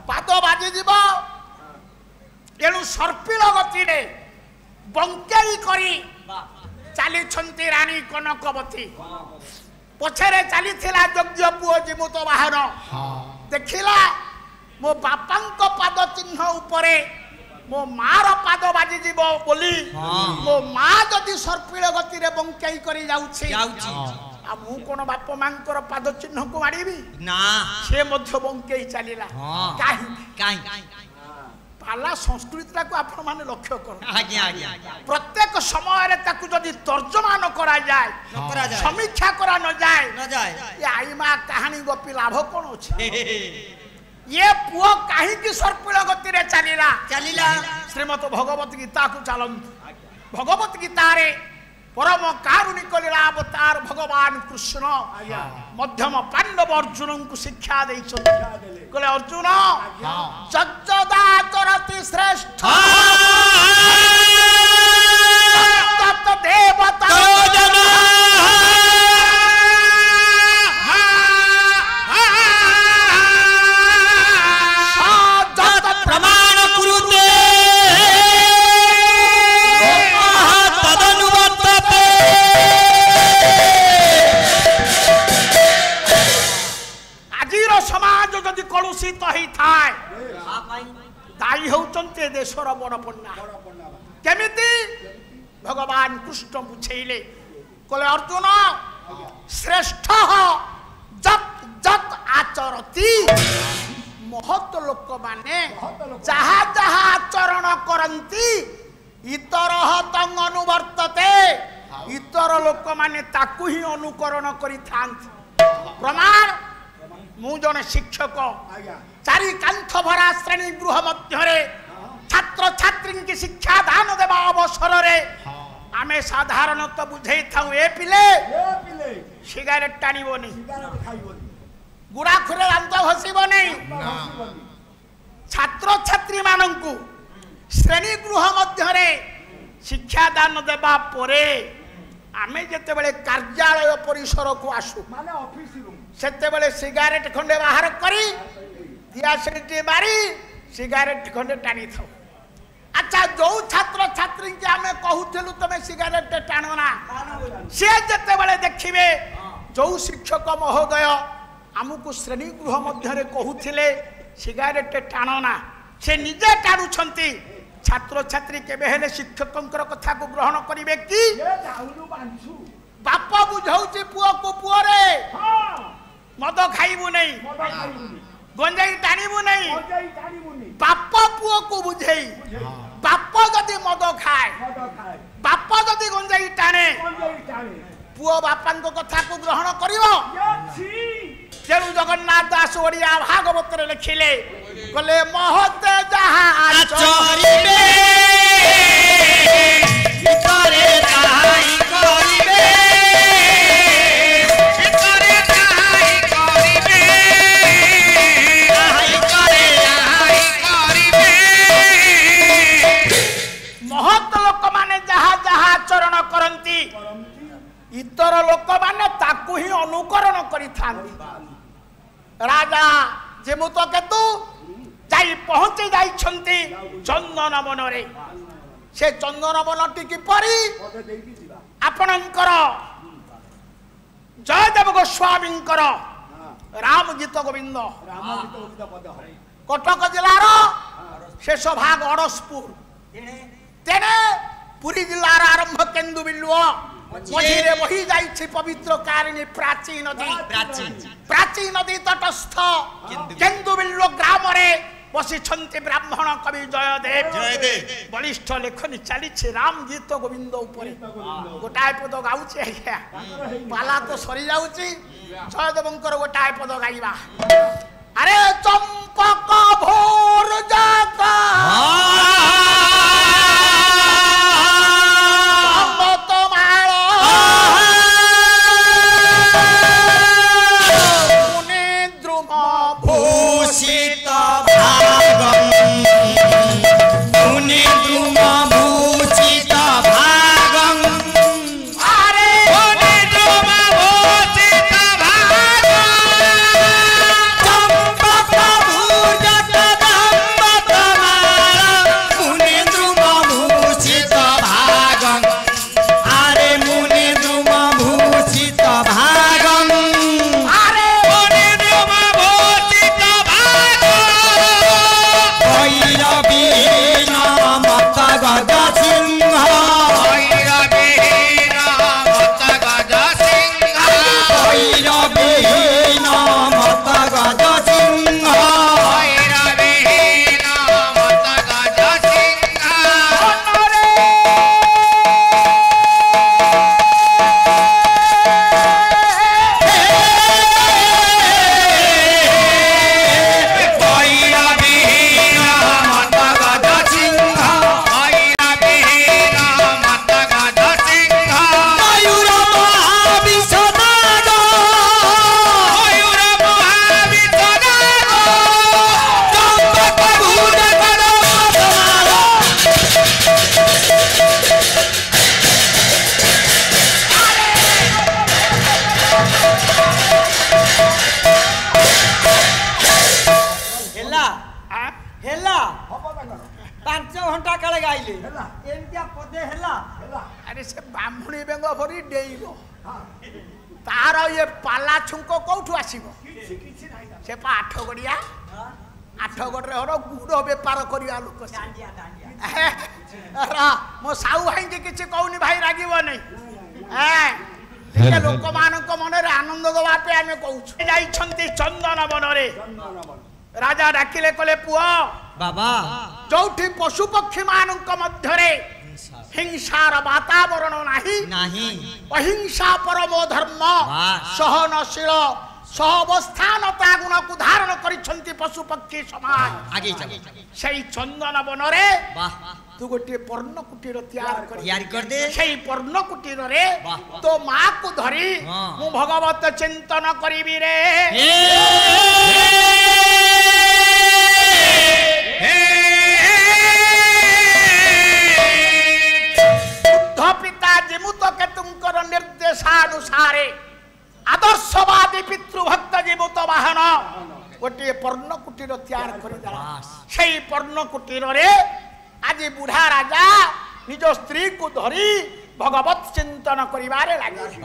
ପାଦ ବାଜିଯିବ। ତେଣୁ ସର୍ପିଳ ଗତିରେ ବଙ୍କେଇ କରି ଚାଲିଛନ୍ତି ରାଣୀ କନକବତୀ। ପଛରେ ଚାଲିଥିଲା ଯୋଗ୍ୟ ପୁଅ ଜିମୁତ ବାହନ। ଦେଖିଲା ମୋ ବାପାଙ୍କ ପାଦ ଚିହ୍ନ ଉପରେ ମୋ ମାର ପାଦ ବାଜିଯିବ ବୋଲି ମୋ ମା ଯଦି ସର୍ପିଳ ଗତିରେ ବଙ୍କେଇ କରି ଯାଉଛି आ मु कोन बाप मांकर पाद चिन्ह को मारिबी ना से मध्य बंकेई चलीला हाँ। काहे काई पाला संस्कृति को आपण माने लक्ष्य कर आज्ञा आज्ञा प्रत्येक समय रे ताकू जदी तर्जमा न करा जाए न करा जाए। समीक्षा करा न जाए न जाए ये आई मां कहानी गोपी लाभ कोन अछि ये पुओ काहे की सर्पिल गति रे चलीला चलीला श्रीमद भगवत गीता को चलंत भगवत गीता रे परम कारुणिक लीला अवतार भगवान कृष्ण मध्यम पांडव अर्जुन को शिक्षा कहले अर्जुन चज्जदा चरति श्रेष्ठ तत् देवता प्रमाण कुरुते आजिर समाज जदि कलुषित ही थाए दायी होचंते देशर बड़पन्ना केमिति भगवान कृष्ण बुझेइले कहले अर्जुन श्रेष्ठ जत जत आचरती महत लोक माने जहा जहा आचरण करंती इतर तंग अनुवर्तते इतर लोक माने ताकू ही अनुकरण करि थांती प्रमाण मु जने शिक्षक चारि कांथ भरा श्रेणी गृह मध्य छात्र छात्री की शिक्षा दान देवा अवसर रे आमे साधारणतः बुझे थाउ ए पिले सिगारेट टाणीबनी गुड़ा खुरे दांत घसीबनी छात्र छात्री मानंकु श्रेणी गृह मध्य शिक्षा दान देवा परे आमे जेते बेले कार्यालय परिसर को आसु माने ऑफिस रूम सेते बेले सिगारेट खंडे बाहर करी दियासरी मारी सिगारेट खंडे टाणी थाउ अच्छा जो छात्र छात्री के आमे कहूथिलु तमे सिगारेट टाणो ना से जेते बेले देखिबे जो शिक्षक महोदय आमुको श्रेणी गृह मध्य कहूथिले सिगारेट टाणो ना से निजे टाणुछंती छात्र छात्री केबे हेले शिक्षकंकर कथा को ग्रहण करिवे की बाप बुझाउची पुओ को पुओ रे मद खाइबु नहीं गंजाई टाणीबु नहीं बाप पुओ को बुझेई बाप जदि मद खाए बाप जदि गंजाई टाणे पुओ बापान को कथा को ग्रहण करिवो तेणु जगन्नाथ दास ओडिया भागवत रे लिखिले कहले महते जहा आचरिबे करे ताई करिबे करे ताई करिबे ताई करे ताई करिबे महत लोक माने जहा जहा आचरण करंती इतर लोक माने ताकू ही अनुकरण करि थांती राजा जेमुत केतु जाई पहुंचे जाई छंती चंदन वन रे से चंदन वन टिकी परी आपणकर जयदेव गोस्वामींकर राम गीत गोविंद कटक जिलार शेष भाग अड़सपुर तेने पुरी जिलार आरंभ केन्दु बिल्लुओ मझिरे बही जाइछि पवित्र कारिणी प्राची नदी प्राची नदी तटस्थ केन्दु बिल्लु ग्राम रे बसी छंती ब्राह्मण कवि जयदेव बलिष्ठ लेखनी चली राम गीत गोविंद ऊपर गोटाए पद गाउछि आज्ञा पाला तो सरी जाउछि जयदेवंकर गोटाए पद गाइबा अरे चंपक भोर जाता चंपक भूर जाता ହେଲା ହବ ତାଙ୍କର 5 ଘଣ୍ଟା କାଳେ ଗାଇଲେ ହେଲା ଏମିତିଆ ପଦେ ହେଲା ହେଲା ଆରେ ସେ ବାମୁଣୀ ବେଙ୍ଗ ଭରି ଡେଇବ ତାର ଇଏ ପାଲା ଛୁଙ୍କ କୋଉଠୁ ଆସିବ କିଛି ନାହିଁ ସେ ପା 8 ଗଡ଼ିଆ 8 ଗଡ଼ରେ ହର ଗୁଡ଼ ବେପାର କରିବା ଲୋକ ସେ। ଦାଣ୍ଡିଆ ଦାଣ୍ଡିଆ ମୋ ସାହୁ ଭାଇକି କିଛି କହୁନି ଭାଇ ରାଗିବ ନାହିଁ ଟିକେ ଲୋକମାନଙ୍କ ମନରେ ଆନନ୍ଦ ଦେବା ପାଇଁ ଆମେ କହୁଛୁ ଯାଇଛନ୍ତି ଚନ୍ଦନ ବନରେ ରାଜା ଡାକିଲେ କଲେ ପୁଅ ବାବା ଯୋଉଠି ପଶୁ ପକ୍ଷୀ ମାନଙ୍କ ମଧ୍ୟରେ ହିଂସାର ବାତାବରଣ ନାହିଁ ନାହିଁ ଅହିଂସା ପରମୋ ଧର୍ମ ବାସ୍। ସହନଶୀଳ ସହାବସ୍ଥାନତା ଗୁଣକୁ ଧାରଣ କରିଛନ୍ତି ପଶୁ ପକ୍ଷୀ ସମାଜ ଆଗେଇ ଚାଲ ସେଇ ଚନ୍ଦନ ବନରେ ବାହ ତୁ ଗୋଟିଏ ପର୍ଣ୍ଣ କୁଟୀର ତିଆରି କରି ତିଆରି କରିଦେ ସେଇ ପର୍ଣ୍ଣ କୁଟୀରରେ ବାହ। ତୋ ମାକୁ ଧରି ହଁ। ମୁଁ ଭଗବତ ଚିନ୍ତନ କରିବି ରେ ପିତା ଜିମୁତ କେତୁଙ୍କର ନିର୍ଦ୍ଦେଶାନୁସାରେ ଆଦର୍ଶବାଦୀ ପିତୃଭକ୍ତ ଜୀବତ ବାହନ ଗୋଟିଏ ପର୍ଣ୍ଣ କୁଟୀର ତିଆରି କରିଦେଲା ସେଇ ପର୍ଣ୍ଣ କୁଟୀରରେ ଆଜି ବୁଢା ରାଜା ନିଜ ସ୍ତ୍ରୀକୁ ଧରି ଭଗବତ ଚିନ୍ତନ କରିବାରେ ଲାଗିଲେ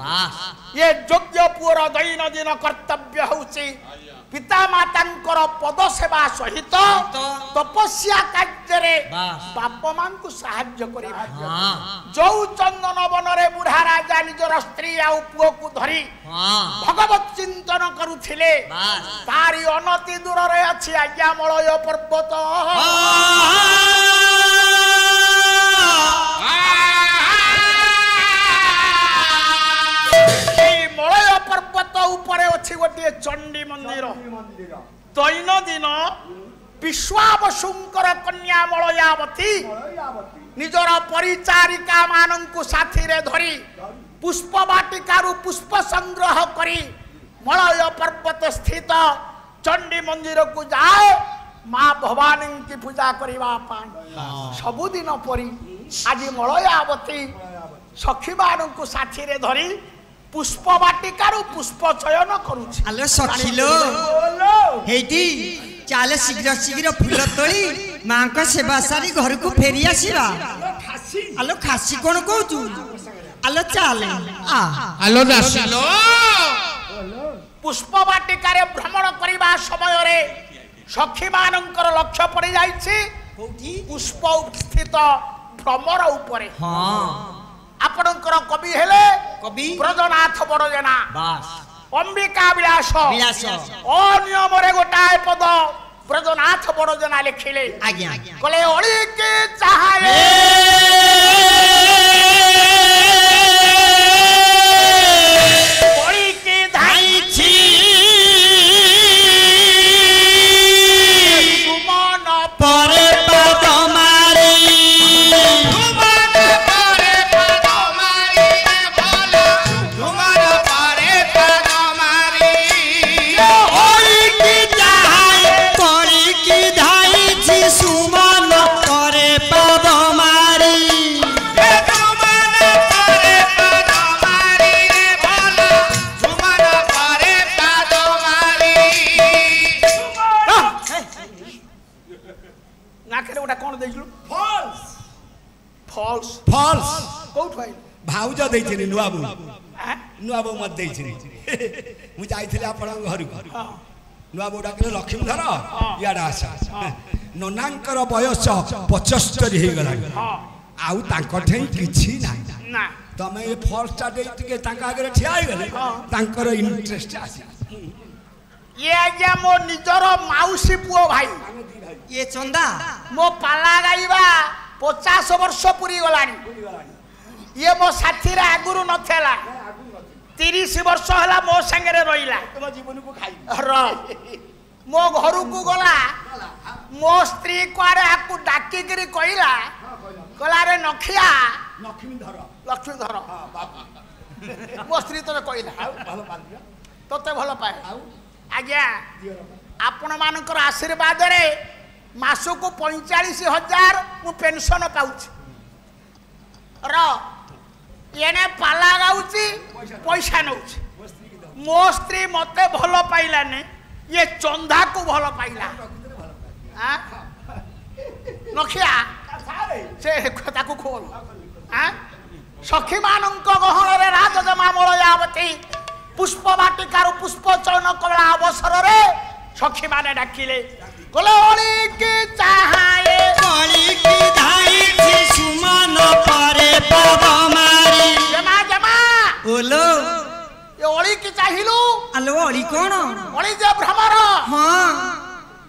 ଏ ଯୋଗ୍ୟ ପୁଅର ଦୈନନ୍ଦିନ କର୍ତ୍ତବ୍ୟ ହେଉଛି ପିତା ମାତାଙ୍କର ପଦ ସେବା ସହିତ ତପସ୍ୟା କାର୍ଯ୍ୟରେ ବାପା ମାଙ୍କୁ ସାହାଯ୍ୟ କରିବା ଯୋଉ ଚନ୍ଦନ ବନରେ ବୁଢା ରାଜା ନିଜର ସ୍ତ୍ରୀ ଆଉ ପୁଅକୁ ଧରି ଭଗବତ ଚିନ୍ତନ କରୁଥିଲେ ତାରି ଅନତି ଦୂରରେ ଅଛି ଆଜ୍ଞା ମଳୟ ପର୍ବତ ମଳୟ ପର୍ବତ ଉପରେ ଅଛି ଗୋଟିଏ ଚଣ୍ଡୀ ମନ୍ଦିର ଦୈନନ୍ଦିନ ବିଶ୍ୱାବସୁଙ୍କର କନ୍ୟା ମଳୟାବତୀ ନିଜର ପରିଚାରିକା ମାନଙ୍କୁ ସାଥିରେ ଧରି ପୁଷ୍ପ ବାଟିକାରୁ ପୁଷ୍ପ ସଂଗ୍ରହ କରି ମଳୟ ପର୍ବତ ସ୍ଥିତ ଚଣ୍ଡୀ ମନ୍ଦିରକୁ ଯାଏ ମା ଭବାନୀଙ୍କୁ ପୂଜା କରିବା ପାଇଁ ସବୁଦିନ ପରି ଆଜି ମଳୟାବତୀ ସଖୀମାନଙ୍କୁ ସାଥିରେ ଧରି ପୁଷ୍ପ ବାଟିକାରୁ ପୁଷ୍ପ ଚୟନ କରୁଛି ଆଲୋ ସଖିଲୋ ହେଇଟି ଚାଲେ ଶୀଘ୍ର ଶୀଘ୍ର ଫୁଲ ତୋଳି ମାଙ୍କ ସେବା ସାରି ଘରକୁ ଫେରି ଆସିବା ଆଲୋ ଖାସି କଣ କହୁଛୁ ଆଲୋ ଚାଲେ ଆଲୋ ଦାସିଲୋ ପୁଷ୍ପ ବାଟିକାରେ ଭ୍ରମଣ କରିବା ସମୟରେ ସଖୀମାନଙ୍କର ଲକ୍ଷ୍ୟ ପଡି ଯାଇଛି ପୁଷ୍ପ ସ୍ଥିତ ଭ୍ରମର ଉପରେ ଆପଣଙ୍କର କବି ହେଲେ କବି ବ୍ରଜନାଥ ବଡ଼ଜେନା ବାସ୍ ଅମ୍ବିକା ବିଳାସ ଅନିୟମରେ ଗୋଟାଏ ପଦ ବ୍ରଜନାଥ ବଡ଼ଜେନା ଲେଖିଲେ ଆଜ୍ଞା କଲେ ଅଳିକି ଚାହାଏ ଅଳିକି ଧାଇଛି ତୁମନ ପରେ ପାଦ ମାରି ସୁମନ ପରେ ପାଦ ମାରି ନାକରେ ଗୋଟା କଣ ଦେଇଥିଲୁ ଫଲ୍ସ ଫଲ୍ସ କୋଉଠୁ ଆଇଲୁ ଭାଉଜ ଦେଇଥିଲି ନୂଆ ବୋଉ ମତେ ଦେଇଥିଲି ମୁଁ ଯାଇଥିଲି ଆପଣଙ୍କ ଘରକୁ ନୂଆ ବୋଉ ଡାକିଲେ ଲକ୍ଷ୍ମୀଧର ଇଆଡେ ଆସ ନନାଙ୍କର ବୟସ 75 ହେଇଗଲାଣି ଆଉ ତାଙ୍କ ଠେଇଁ କିଛି ନାହିଁ ନା ତମେ ଏ ଫଲ୍ସଟା ଦେଇ ଟିକେ ତାଙ୍କ ଆଗରେ ଠିଆ ହେଇଗଲେ ତାଙ୍କର ଇଣ୍ଟରେଷ୍ଟ ଆସିବ ଇଏ ଆଜ୍ଞା ମୋ ନିଜର ମାଉସୀ ପୁଅ ଭାଇ ଇଏ ଚନ୍ଦା ମୋ ପାଲା ଗାଇବା 50 ବର୍ଷ ପୁରୀ ଗଲାଣି ଇଏ ମୋ ସାଥିରେ ଆଗରୁ ନଥିଲା 30 ବର୍ଷ ହେଲା ମୋ ସାଙ୍ଗରେ ରହିଲା ମୋ ଘରକୁ ଗଲା ମୋ ସ୍ତ୍ରୀ କୁଆଡେ ଆକୁ ଡାକିକିରି କହିଲା ରେ ନଖିଆ ଲକ୍ଷ୍ମୀଧର ମୋ ସ୍ତ୍ରୀ ତତେ କହିଲା ତତେ ଭଲ ପାଏ ଆଜ୍ଞା ଆପଣ ମାନଙ୍କର ଆଶୀର୍ବାଦରେ ମାସକୁ 45,000 ମୁଁ ପେନସନ ପାଉଛି ଏନେ ପାଲା ଗାଉଛି ପଇସା ନଉଛି ମୋ ସ୍ତ୍ରୀ ମତେ ଭଲ ପାଇଲାନି ଇଏ ଚନ୍ଦାକୁ ଭଲ ପାଇଲା ନଖିଆ ସେ ତାକୁ ଖୋଲ ସଖୀ ମାନଙ୍କ ଗହଣରେ ରାଜଜମା ମଳୟାବତୀ ପୁଷ୍ପ ବାଟିକାରୁ ପୁଷ୍ପ ଚୟନ କଲା ଅବସରରେ ସଖୀ ମାନେ ଡାକିଲେ କହିଲେ ଅଳିକି ଚାହାଏ ଅଳିକି ଧାଇଛି ସୁମନ ପରେ ପବ ମାରି ଜମା ଜମା ଓଲୋ ଏ ଅଳିକି ଚାହିଲୁ ଆଲୋ ଅଳି କଣ ଅଳି ଯେ ଭ୍ରମର ହଁ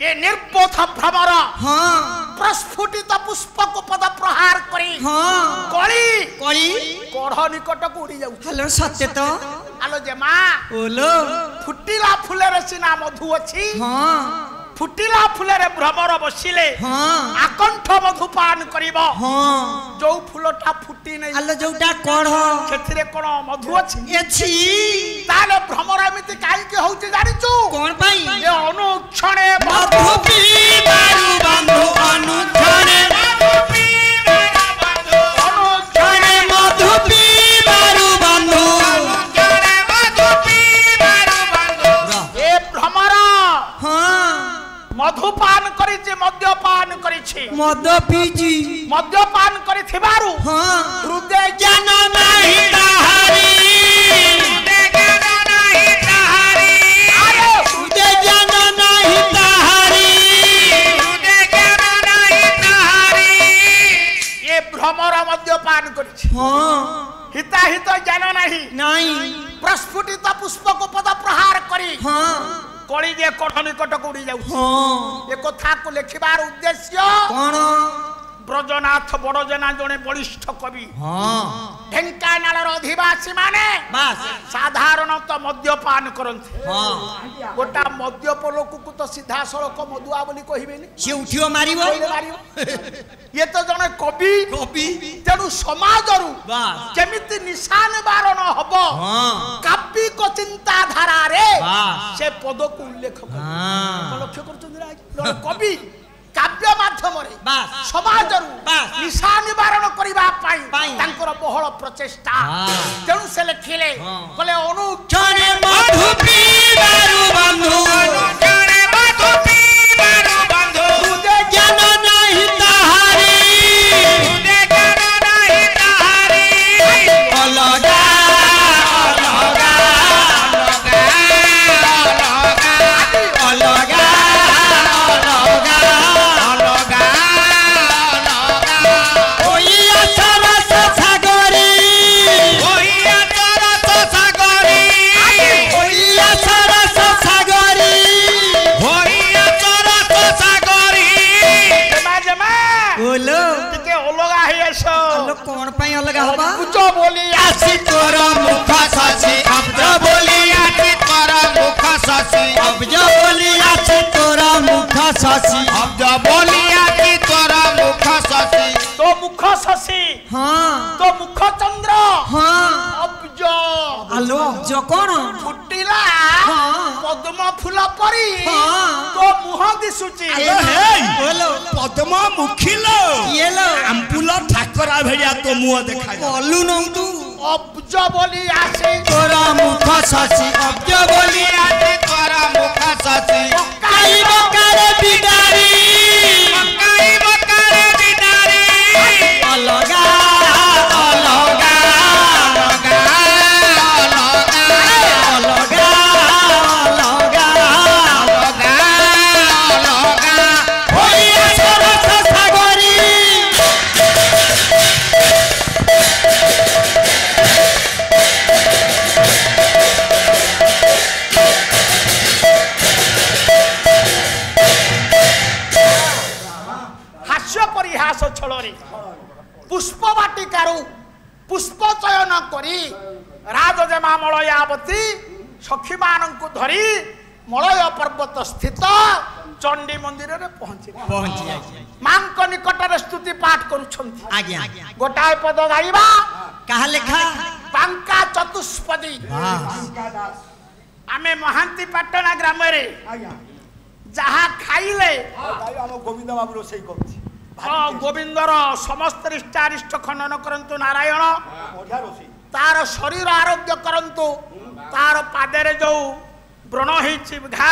ଏ ନିର୍বোধ ଭ୍ରମର ହଁ ପ୍ରସ୍ଫୁଟିତ ପୁଷ୍ପକୁ ପଦ ପ୍ରହାର କରି ହଁ କଳି କଳି କଢ ନିକଟକୁ ଉଡି ଯାଉଛି ହ୍ୟାଲୋ ସତ୍ୟ ତ ଆଲୋ ଜେମା ଓଲୋ ଫୁଟିଲା ଫୁଲରେ ସିନା ମଧୁ ଅଛି ହଁ ଫୁଟିଲା ଫୁଲରେ ଭ୍ରମର ବସିଲେ ହଁ ଆକଣ୍ଠ ମଧୁ ପାନ କରିବ ହଁ ଯୋଉ ଫୁଲଟା ଫୁଟି ନାହିଁ ଆଲୋ ଯୋଉଟା କଢ ସେଥିରେ କଣ ମଧୁ ଅଛି ଏଛି ତାହେଲେ ଭ୍ରମର ଏମିତି କାହିଁକି ହଉଛି ଜାଣିଛୁ କଣ ପାଇଁ ଏ ଅନୁକ୍ଷଣେ ମଧୁ ପିଇବାରୁ ବନ୍ଧୁ ଅନୁକ୍ଷଣେ ଅନୁକ୍ଷଣେ ମଧୁ ପିଇବାରୁ ବନ୍ଧୁ ଏ ଭ୍ରମର ହଁ ମଧୁପାନ କରିଛି ମଦ୍ୟପାନ କରିଛି ମଦ ପିଇଛି ମଦ୍ୟପାନ କରିଥିବାରୁ ହଁ ହୃଦୟ ଜ୍ଞାନ ନାହିଁ ତାହାରି ଆରେ ହୃଦୟ ଜ୍ଞାନ ନାହିଁ ତାହାରି ଏ ଭ୍ରମର ମଦ୍ୟପାନ କରିଛି ହଁ ହିତାହିତ ଜ୍ଞାନ ନାହିଁ ନାହିଁ ପ୍ରସ୍ଫୁଟିତ ପୁଷ୍ପକୁ ପଦ ପ୍ରହାର କରି ହଁ କଳି ଯେ କଢ ନିକଟକୁ ଉଡି ଯାଉଛି ହଁ ଏ କଥାକୁ ଲେଖିବାର ଉଦ୍ଦେଶ୍ୟ କଣ ବ୍ରଜନାଥ ବଡଜେନା ଜଣେ ବଳିଷ୍ଠ କବି ହଁ ଢେଙ୍କାନାଳର ଅଧିବାସୀ ମାନେ ବାସ୍ ସାଧାରଣତଃ ମଦ୍ୟପାନ କରନ୍ତି ହଁ ଗୋଟା ମଦ୍ୟପ ଲୋକକୁ ତ ସିଧାସଳଖ ମଦୁଆ ବୋଲି କହିବେନି ସିଏ ଉଠିବ ମାରିବ କହିଲେ ମାରିବ ଇଏ ତ ଜଣେ କବି କବି ତେଣୁ ସମାଜରୁ ବାସ୍ କେମିତି ନିଶା ନିବାରଣ ହବ ହଁ କାବ୍ୟିକ ଚିନ୍ତାଧାରାରେ ବାସ୍ ସେ ପଦକୁ ଉଲ୍ଲେଖ କରେ ହଁ ଲକ୍ଷ୍ୟ କରୁଛନ୍ତି ନା ଜଣେ କବି କାବ୍ୟ ମାଧ୍ୟମରେ ବାସ୍ ସମାଜରୁ ବାସ୍ ନିଶା ନିବାରଣ କରିବା ପାଇଁ ପାଇଁ ତାଙ୍କର ବହଳ ପ୍ରଚେଷ୍ଟା ହଁ। ତେଣୁ ସେ ଲେଖିଲେ ହଁ। କହିଲେ ଜଣେ ମଧୁ ପିଇବାରୁ ବନ୍ଧୁ ହୃଦୟ ଜ୍ଞାନ ନାହିଁ ତାହାରି ଅଲଗା ଅଲଗା कौन पाई अलग हवा कुछ बोली आसी तोरा मुख सासी अब जो बोली आसी तोरा मुख सासी अब जो बोली आसी तोरा मुख सासी अब जो बोली आसी तोरा मुख सासी तो मुख शशि हाँ तो मुख चंद्र हाँ अब जो आलो जो कौन फुटिला हाँ पद्म फूल परी हाँ तो मुह दिसुची बोलो पद्म मुखिलो ये लो आम्पुल ठाकरा भेड़िया तो मुंह देखा बोलू न तू अब जो बोली आसे तोरा मुख सासी अब जो बोली आसी तोरा मुख सासी काई बकारे बिदारी अलगा अलगा अलगा अलगा अलगा अलगा होइया सरस सागरी हास्य परिहास छଳରେ पुष्प बाटिकारु पुष्प चयन करी राजजेमा मलयावती सखी मानंकु धरी मलय पर्वत स्थित चंडी मंदिर रे पहुंची मांक निकट रे स्तुति पाठ करूछंती आज्ञा गोटाए पद गाइबा कहा लेखा बांका चतुष्पदी आमे महांती पटना ग्राम रे जहा खाइले गोविंद बाबू रोषई करछि गोविंदर समस्त रिष्टारिष्ट खंडन करंतु नारायण तार शरीर आरोग्य करंतु तार पादरे जो व्रण घा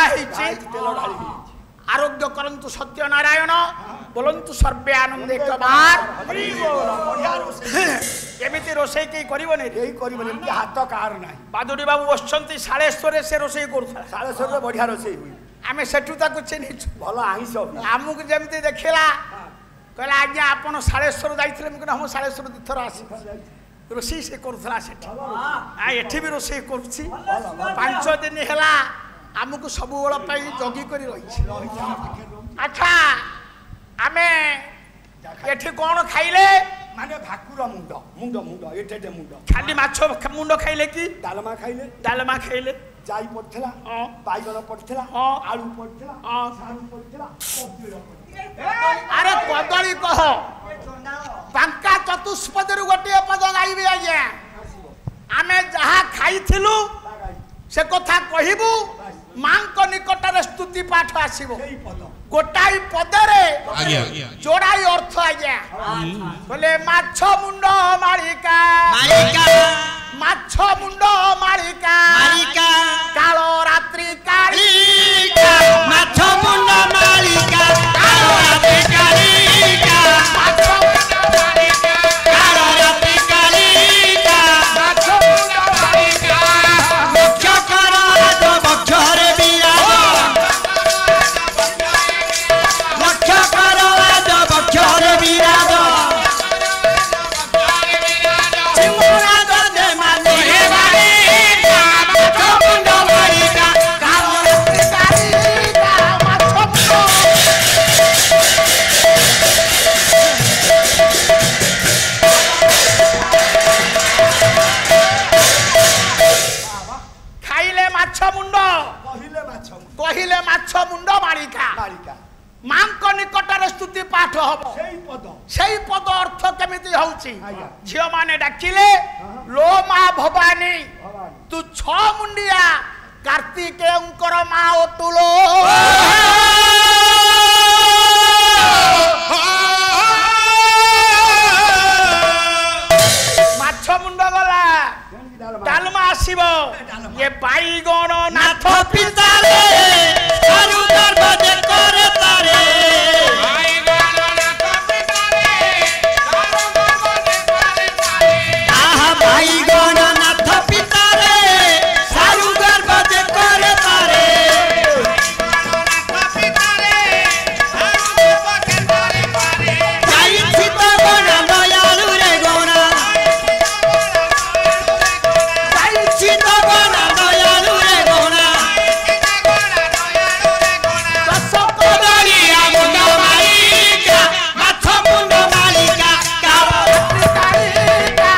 आरोग्य करंतु सत्य नारायण बोलंतु सर्वे आनंदे कबार एमिति रोषे के करिवने यही करिवने कि हाथ कार नाही बादुडी बाबू बसचंती सालेश्वरे से रोषे करूथला सालेश्वर बढ़िया रोषे हुई आमे सेठू ताकू चिन्हिछु भल आइंस आमुक जेमति देखिला कहला आज्ञा आपण सालेश्वर जाइथिले म हम सालेश्वर दिथर आसी रोषे से करूथला सेठी आ एठी भी रोषे करूछि 5 दिन हेला आमुक सब बेला पई जगी करी रहिछि अच्छा आमे एठी कोन खाइले माने भाकुर मुंड मुंड मुंड एटे मुंड खाली माछो मुंड खाइले कि डालमा खाइले जाई पड़थला बाइगन पड़थला आलू पड़थला सारू पड़थला अरे कदली कह बांका चतुष्पद गोटे पद गाइबे आज्ञा आमे जहा खाइथिलु से कथा कहिबु मांको निकटरे स्तुति पाठ आसीबो गोटाई पदरे जोड़ाई अर्थ आज्ञा बोले माछ मुंड मालिका माछ मुंड मालिका कालो रात्रि कालिका माछ मुंड मालिका कालो रात्रि कालिका माछ मुंड मालिका कालो रात्रि कालिका माछ मुंड मालिका मुख्य करो तो बक्षरे बिराज मुख्य करो तो बक्षरे बिराज चिमुरा दे माने हे मालिका माछ मुंड मालिका कालो रात्रि कालिका माछ मुंड खाइले माछ मुंड कहिले माछ मुंड मालिका मांको निकटरे स्तुति पाठ हबो सेई पद अर्थ केमिति होउची झियो माने डाकिले लो मा भवानी तू 6 मुंडिया कार्तिकेयंकर मा ओटुलो माछ मुंड गला डालमा आसीबो ये बाईगण नाथ पितारे सारू गर्भ दे करे तारे आहा भाई गणनाथ पितारे सारू गर्भ दे करे तारे जाई छित गणा दयालु रे गणा जाई छित गणा दयालु रे गणा दश कोदरिया मुंड मालिका माछ मुंड मालिका कालो कालिका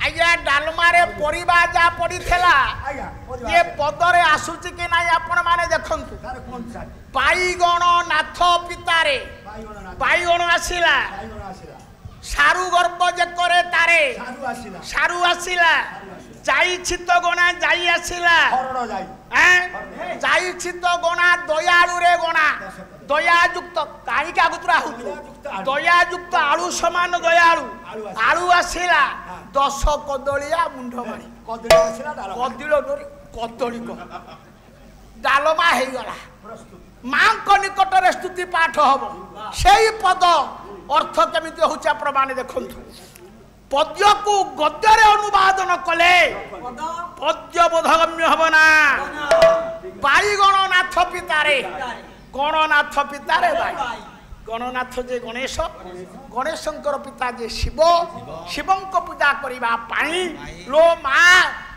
आज्ञा डालमारे परिबा जा पड़ीथला ये पदरे आसुची कि नाही आपण माने देखंतु बाईगण नाथ पितारे बाईगण आसिला सारू गर्भ जे करे तारे सारू आसिला जाई छित गणा जाई आसिला हैं जाई छित गणा दयालु रे गणा दयायुक्त काहिका गुतरा हो दयायुक्त आलू समान दयालु आलू आसिला 10 कदलिया मुंड मारी कदिलो कदली को डालमा हे गला मांको निकटरे स्तुति पाठ हबो सेई पद अर्थ केमिति होचा प्रमाण देखंतु पद्य को गद्य रे अनुवादन कले पद्य बोधगम्य हबना बाईगण नाथ पितारे गणनाथ पितारे भाई गणनाथ जे गणेश गणेशंकर पिता जे शिव शिवंक पूजा करिबा पाई लो मा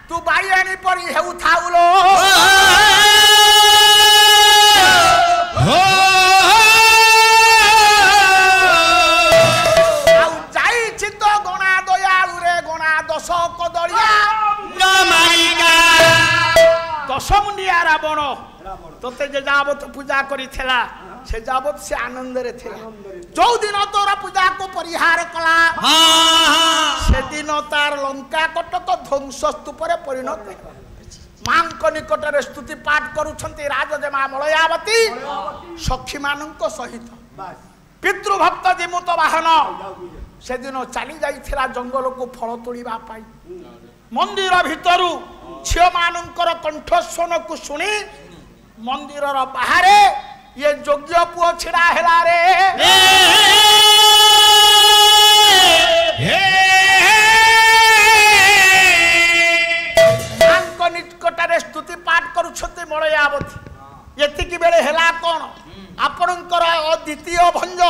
तू बाईआनी परी हेउ थाउलो आउ जाई चित्त गणा दयालु रे गणा 10 कदलिया मालिका 10 मुंडिया रावण तोते जे जाबत पूजा करिथला से जाबत से आनंद रे थिला जो दिन तोरा पूजा को परिहार कला से दिन तार लंका कटक ध्वंस स्तूप रे परिणत मांको निकटरे स्तुति पाठ करूछंती राजदेमा मलयावती सखी मानंको सहित पितृभक्त जिमुत वाहन সেদিন চালি যাইছিলা জঙ্গলକୁ ফଳ ତୋଳିବା ପାଇଁ ମନ୍ଦିର ଭିତରୁ ଝିଅମାନଙ୍କର କଣ୍ଠସ୍ୱରକୁ ଶୁଣି ମନ୍ଦିରର ବାହାରେ ଇଏ ଯୋଗ୍ୟ ପୁଅ ଛିଡ଼ା ହେଲା ରେ ମାଙ୍କ ନିକଟରେ ସ୍ତୁତି ପାଠ କରୁଛନ୍ତି ମଳୟାବତୀ ଏତିକି ବେଳେ ହେଲା କ'ଣ ଆପଣଙ୍କର ଦ୍ୱିତୀୟ ଭଞ୍ଜ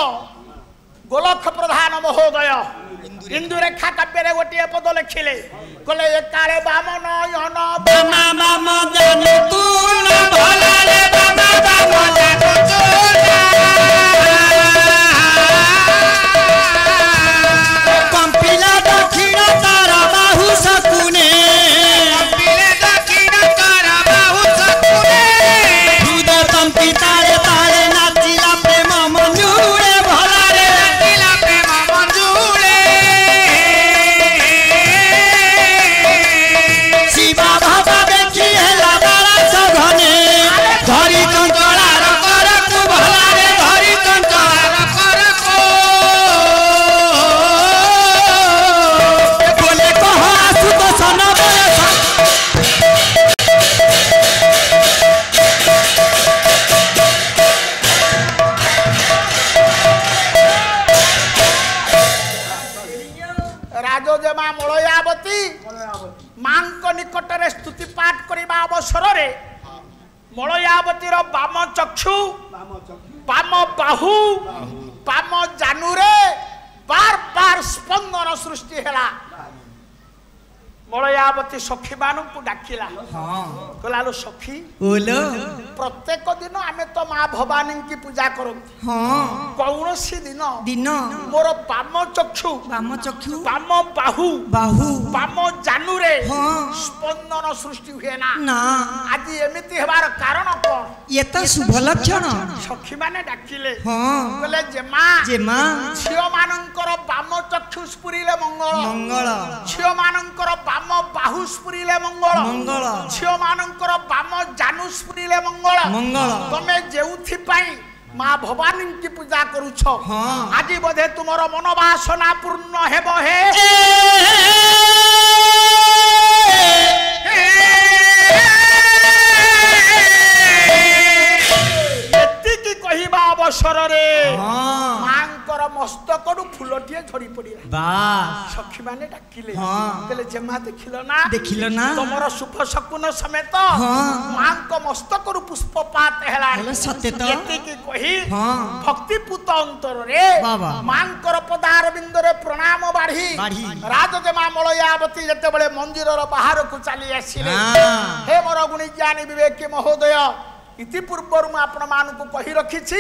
ଗୋଲଖ ପ୍ରଧାନ ମହୋଦୟ ଇନ୍ଦୁରେଖା କାବ୍ୟରେ ଗୋଟିଏ ପଦ ଲେଖିଲେ କହିଲେ ଏକାଳେ ବାମ ନୟନ ବାମା ବାମ ଜାନୁ ତୁ ନ ଭଲରେ ବାମା ବାମ ଜାନୁ ତୁ କମ୍ପିଲା ଦକ୍ଷିଣ ତାର ବାହୁ ସକୁନେ କମ୍ପିଲା ଦକ୍ଷିଣ ତାର ବାହୁ ସକୁନେ ହୃଦ କମ୍ପି ତାଳେ ତାଳେ ନାଚିଲା ପ୍ରେମ ମଞ୍ଜୁରେ ଭଲରେ ନାଚିଲା ପ୍ରେମ ମଞ୍ଜୁରେ ଶିବା ଭାବା ଦେଖି ହେଲା ବାଳା ସଘନେ ଧରି କଙ୍କଳାର କରକୁ ଭଲରେ ଧରି କଙ୍କଳାର କରକୁ ବୋଲେ କହ ଆସୁ ତ ସନ ବୟସ ରାଜଜେମା ମଳୟାବତୀ ମାଙ୍କ ନିକଟରେ ସ୍ତୁତି ପାଠ କରିବା ଅବସରରେ ମଳୟାବତୀର ବାମ ଚକ୍ଷୁ ବାମ ବାହୁ ବାମ ଜାନୁରେ ବାର ବାର ସ୍ପନ୍ଦନ ସୃଷ୍ଟି ହେଲା ମଳୟାବତୀ ସଖୀମାନଙ୍କୁ ଡାକିଲା କହିଲା ଲୋ ସଖୀ ପ୍ରତ୍ୟେକ ଦିନ ଆମେ ତ ମା ଭବାନୀଙ୍କୁ ପୂଜା କରନ୍ତି କୌଣସି ଦିନ ମୋର ବାମ ଚକ୍ଷୁ ବାମ ବାହୁ ବାମ ଜାନୁରେ ସ୍ପନ୍ଦନ ସୃଷ୍ଟି ହୁଏ ନା ଆଜି ଏମିତି ହେବାର କାରଣ କ'ଣ ये तो शुभ लक्षण ସଖୀ ମାନେ ଡାକିଲେ କହିଲେ ଜେମା ଝିଅ ମାନଙ୍କର ବାମ ଚକ୍ଷୁ ସ୍ଫୁରିଲେ ମଙ୍ଗଳ ଝିଅ ମାନଙ୍କର ବାମ ବାହୁ ସ୍ଫୁରିଲେ ମଙ୍ଗଳ ଝିଅ ମାନଙ୍କର ବାମ ଜାନୁ ସ୍ଫୁରିଲେ ମଙ୍ଗଳ ତମେ ଯେଉଁଥିପାଇଁ ମା ଭବାନୀଙ୍କୁ ପୂଜା କରୁଛ ଆଜି ବୋଧେ ତୁମର ମନୋବାସନା ପୂର୍ଣ୍ଣ ହେବ ହେ ଏତିକି କହିବା ଅବସରରେ ମାଙ୍କର ମସ୍ତକରୁ ଫୁଲଟିଏ ଝଡ଼ି ପଡ଼ିଲା ସଖୀ ମାନେ ଡାକିଲେ କହିଲେ ଜେମା ଦେଖିଲ ନା ତମର ଶୁଭ ଶକୁନ ସମେତ ମାଙ୍କ ମସ୍ତକରୁ ପୁଷ୍ପପାତ ହେଲାଣି ଏତିକି କହି ଭକ୍ତିପୂତ ଅନ୍ତରରେ ମାଙ୍କର ପଦାରବିନ୍ଦରେ ପ୍ରଣାମ ବାଢ଼ି ରାଜଜେମା ମଳୟାବତୀ ଯେତେବେଳେ ମନ୍ଦିରର ବାହାରକୁ ଚାଲି ଆସିଲେ ହେ ମୋର ଗୁଣୀ ଜ୍ଞାନୀ ବିବେକୀ ମହୋଦୟ ଇତିପୂର୍ବରୁ ମୁଁ ଆପଣମାନଙ୍କୁ କହି ରଖିଛି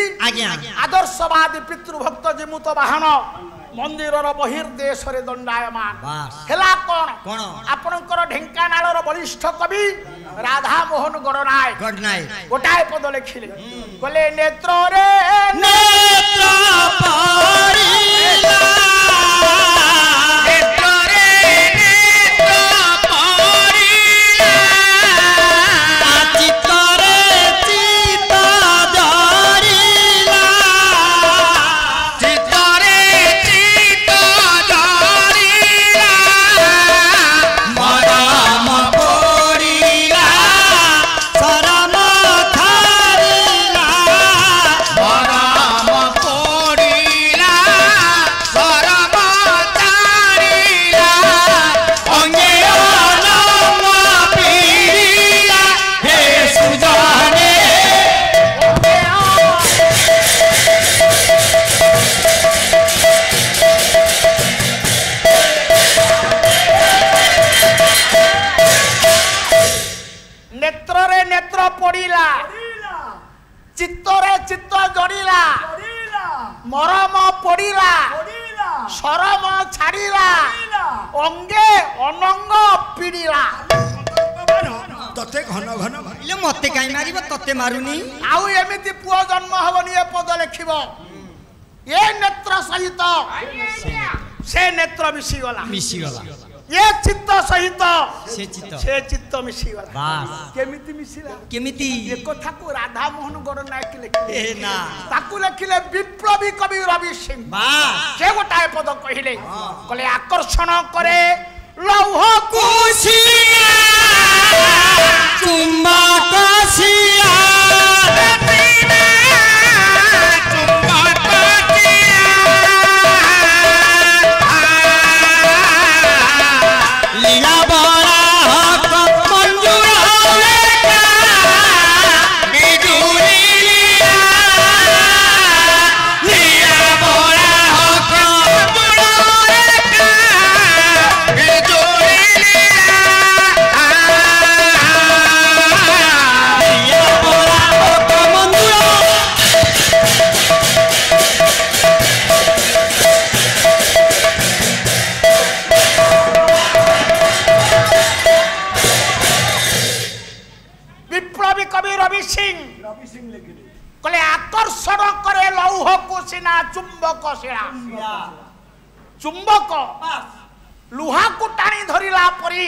ଆଦର୍ଶବାଦୀ ପିତୃଭକ୍ତ ଜିମୁତ ବାହନ ମନ୍ଦିରର ବହିର୍ଦେଶରେ ଦଣ୍ଡାୟମାନ ହେଲା କ'ଣ ଆପଣଙ୍କର ଢେଙ୍କାନାଳର ବଳିଷ୍ଠ କବି ରାଧାମୋହନ ଗଡ଼ନାୟକ ଗୋଟାଏ ପଦ ଲେଖିଲେ କହିଲେ ନେତ୍ରରେ ନେତ୍ର ପଡ଼ିଲା चित्तरे चित्त जड़िला मरम पड़िला शरम छाड़िला अंगे अनंग पीड़िला तते घन घन इले मते काई मारिबो तते मारुनी आउ एमिति पुओ जन्म हबनी ए पद लिखिबो ए नेत्र सहित से नेत्र मिसी गला ये चित्त सहित से चित्त मिसी गला बास केमिति मिसिला केमिति ये कथा को राधा मोहन गणनायक लिखले ए ना ताकू लिखिले विप्लवी कवि रवि सिंह बास से गोटाए पद कहिले कहले आकर्षण करे लौह कुशिया चुम्मा कसिया लीला बड़ा हक मंजूर होले का बिजुली लिया लीला बड़ा हक मंजूर होले का बिजुली लिया लीला बड़ा हक मंजूर विप्लवी कवि रवि सिंह लिखिले कहले आकर्षण करे लौह कुशिना चुंबक शिला चुंबक लुहा को टाणी धरिला परी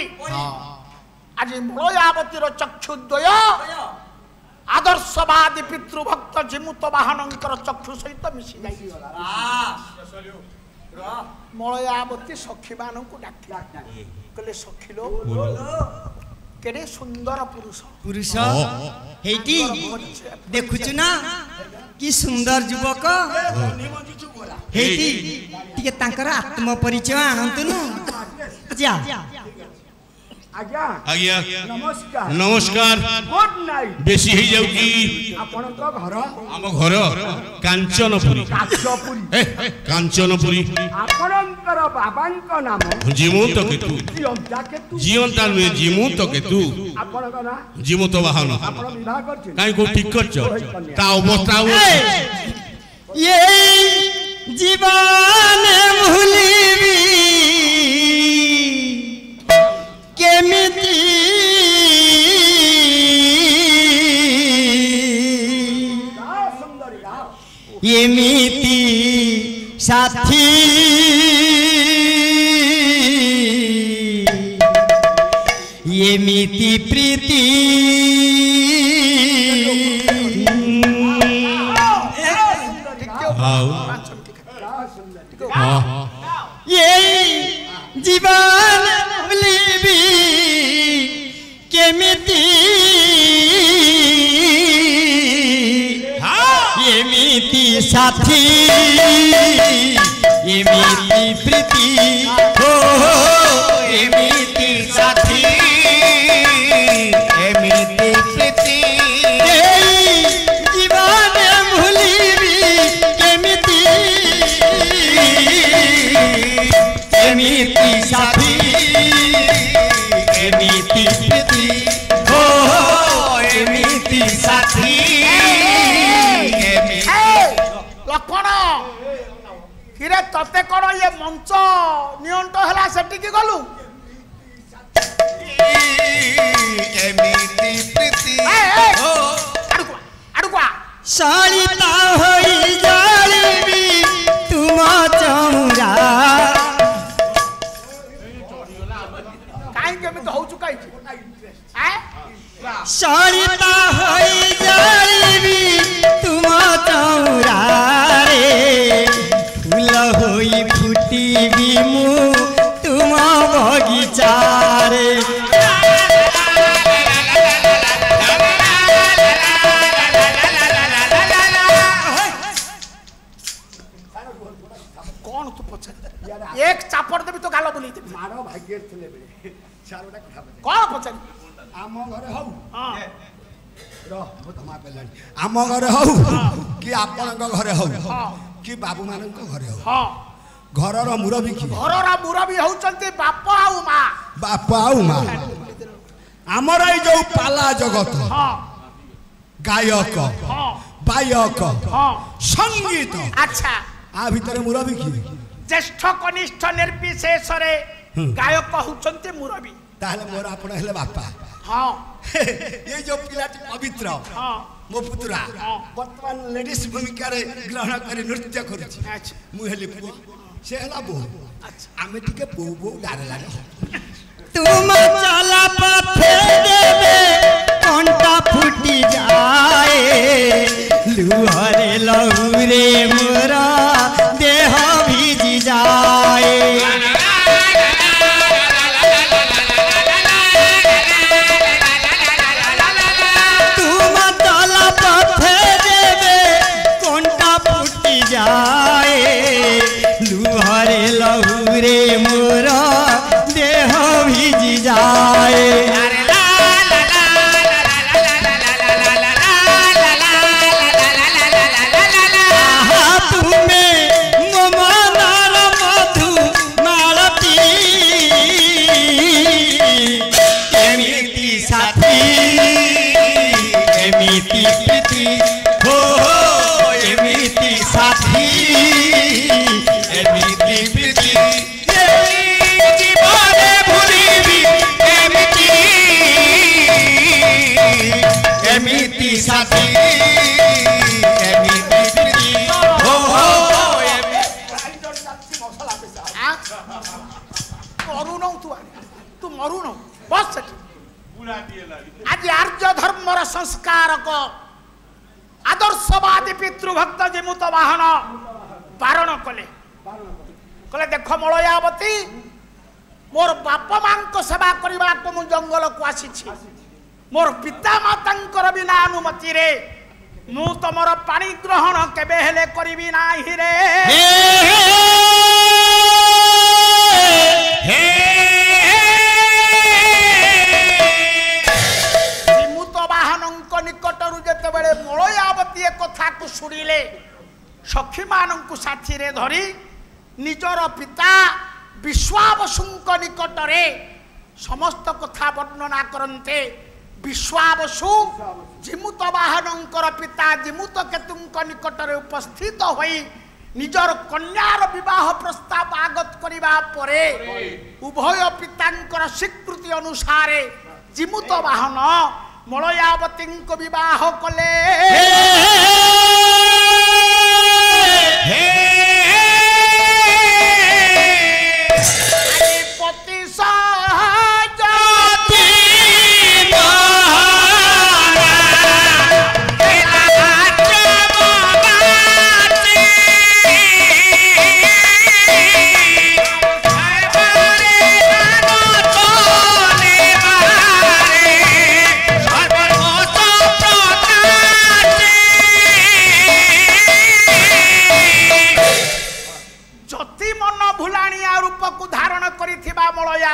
आज मलयावतीर चक्षुद्वय आदर्शवादी पितृभक्त जिमुत वाहनंकर चक्षु सहित मिसी जाई मलयावती सखी मानू डाक कहले सखीलो केडे सुंदर पुरुष पुरुष हेटी देखुछु ना कि सुंदर युवक हेटी टिके तांकर आत्म परिचय आनंतनु जा आज्ञा आज्ञा नमस्कार नमस्कार गुड नाइट बेसी ही जाउकी आपनक घर आम घर कांचनपुरी काचपुरी कांचनपुरी आपनकर बाबांक नाम जीवंत केतु जियंता केतु जीवंता नुहे जीवंत केतु आपनक ना जीवंत वाहन आपण विवाह करछिन काई को ठीक करछ ता अवस्था ये जीवन भूलिबी केमिति सुंदरी एमिति साथी एमिति प्रीति ये जीवन भूलिबी केमिति एमिति साथी एमिति प्रीति हो एमिति साथी एमिति प्रीति जीवन भूलिबी केमिति एमिति साथी एमिति प्रीति हो एमिति साथी लक्षण किरे तते कौन ये मंच नियंट है सेठी गलु एमिति प्रीति आड़ुआ सलिता होई जालिबी तुम चौरा काई केमित हो चुका है सलिता होई जालिबी तुम चौरा रे फूल होई फुटीबी मु तुम बगीचा रे कौन तू पछे एक चापड़ देबी तो गाल बुली देबी मारो भाग्य थिले बेले चारोटा कथा बता कौन पछे आम घरे हौ हां रह मो तमा पेलानी आम घरे हौ कि आपनक घरे हौ कि बाबू मानक घरे हौ हां घरर मुरबी कि घररा मुरबी होचंती बापा आउ मां बापा आउ मां हमर ए जो पाला जगत हां गायक हां बायक हां संगीत अच्छा आ भीतर मुरबी कि ज्येष्ठ कनिष्ठ निर्विशेष रे गायक होचंती मुरबी ताहले मोर आपण हेले बापा हां ये जो पिलाटी पवित्र हां मो पुत्रा वर्तमान लेडीज भूमिका रे ग्रहण करी नृत्य करूची अच्छा मु हेली पुआ से हला बो आमे टिके बो बो डार लागे तुम चला पथे देवे कंटा फुटी जाए लुहरे लहुरे मोरा देह भिजी जाए तुम चला पथे देवे कंटा फुटी जाए लुहरे लहुरे मोरा देह भिजी जाए आज आर्य धर्मर संस्कारक आदर्शवादी पितृभक्त जीमुत वाहन बारण कले कले देख मलयावती मोर बाप मां सेवा करने को मु जंगल को आसी मोर पिता माता बिना अनुमति रे मु तुमर पानी ग्रहण केबे हेले करिबी नाही रे निकटरू जते बेले मलयावती कथा को शुणिले सखी मानू साथी रे धरी निजर पिता विश्वावसु निकट रे समस्त कथा वर्णना करते विश्वावसु जिमुत वाहनंकर पिता जिमुत केतु निकट रे उपस्थित होई निजर कन्यार विवाह प्रस्ताव आगत करिबा परे उभय पितांकर स्वीकृति अनुसार जिमुत वाहन मलयावती को विवाह कले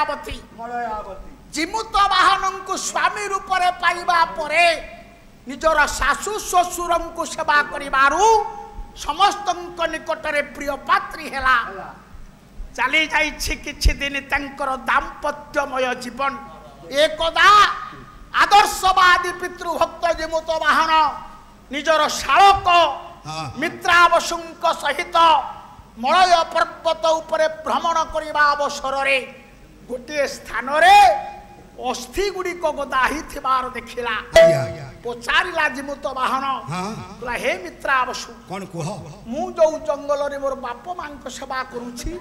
पति जिमुत वाहन को स्वामी रूप में पाइबा परे निजर सासु ससुर को सेवा करिबारु समस्त निकट रे प्रिय पात्री हेला चली जाइछि किछि दिन तंकर दाम्पत्यमय जीवन एकदा आदर्शवादी पितृभक्त जिमुत वाहन निजर शालक मित्रावसुंक सहित मलय पर्वत उपरे भ्रमण करिबा अवसर रे गोटे स्थान रे अस्थि गुड़िक गदाही थिबार देखिला पचारिला जिमुत वाहन कहला हे मित्रावसु कौन कह मु जो जंगल रे मोर बाप मां को सेवा करूछि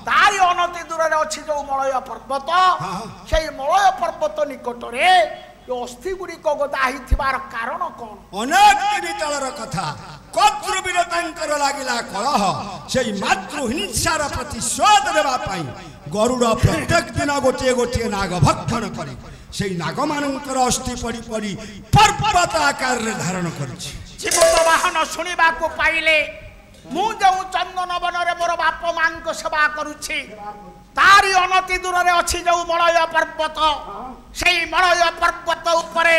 तारी अनति दूर रे अछि जो मलय पर्वत सेई मलय पर्वत निकट रे अस्थि गुड़िक गदाही थिबार कारण कोन अनेक दिन तलर कथा कत्रुवीरतांकर लागिला कलह सेई मातृहिंसार प्रतिशोध देबा पई गरुड़ प्रत्येक दिन गोटे गोटे नाग भक्षण करे सेई नाग मानकर अस्थि पड़ी पड़ी पर्वत आकार रे धारण करछि जिमुत वाहन सुनिबा को पाइले मु जो चंदन वन रे मोर बाप मां को सेवा करूछि तारी अनति दूर रे अछि जो मलय पर्वत सेई मलय पर्वत उपरे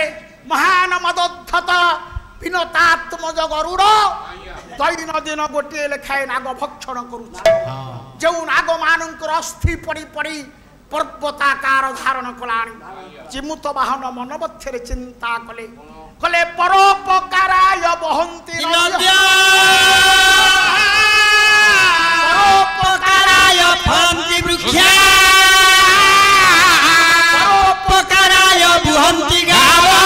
महान मदोद्धत विनतात्मज गरुड़ दैन दिन गोटे लेखाए नाग भक्षण करुछि जो नाग मानकर अस्थि पड़ी पड़ी पर्वताकार धारण कलाणी जिमुत वाहन मन मध्य चिंता कले कले परोपकाराय बहंती परोपकाराय फलंती वृक्षा परोपकाराय बुहंती गावा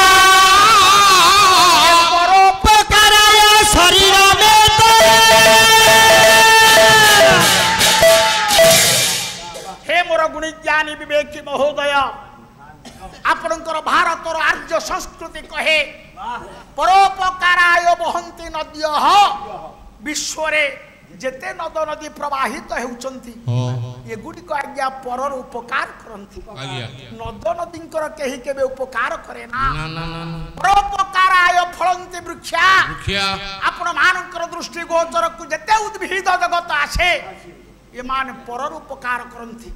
परोपकाराय शरीर में महोदय आपणकर भारतर आर्य संस्कृति कहे परोपकाराय बहंती नद्य विश्व जेते नद नदी प्रवाहित होउचंती ये गुडिक आज्ञा परर उपकार करंती नद नदींकर केही केबे उपकार करे ना परोपकाराय फलंती वृक्षा आपण मानकर दृष्टि गोचर को जेते उद्भिद जगत आसे ये मान परर उपकार करंती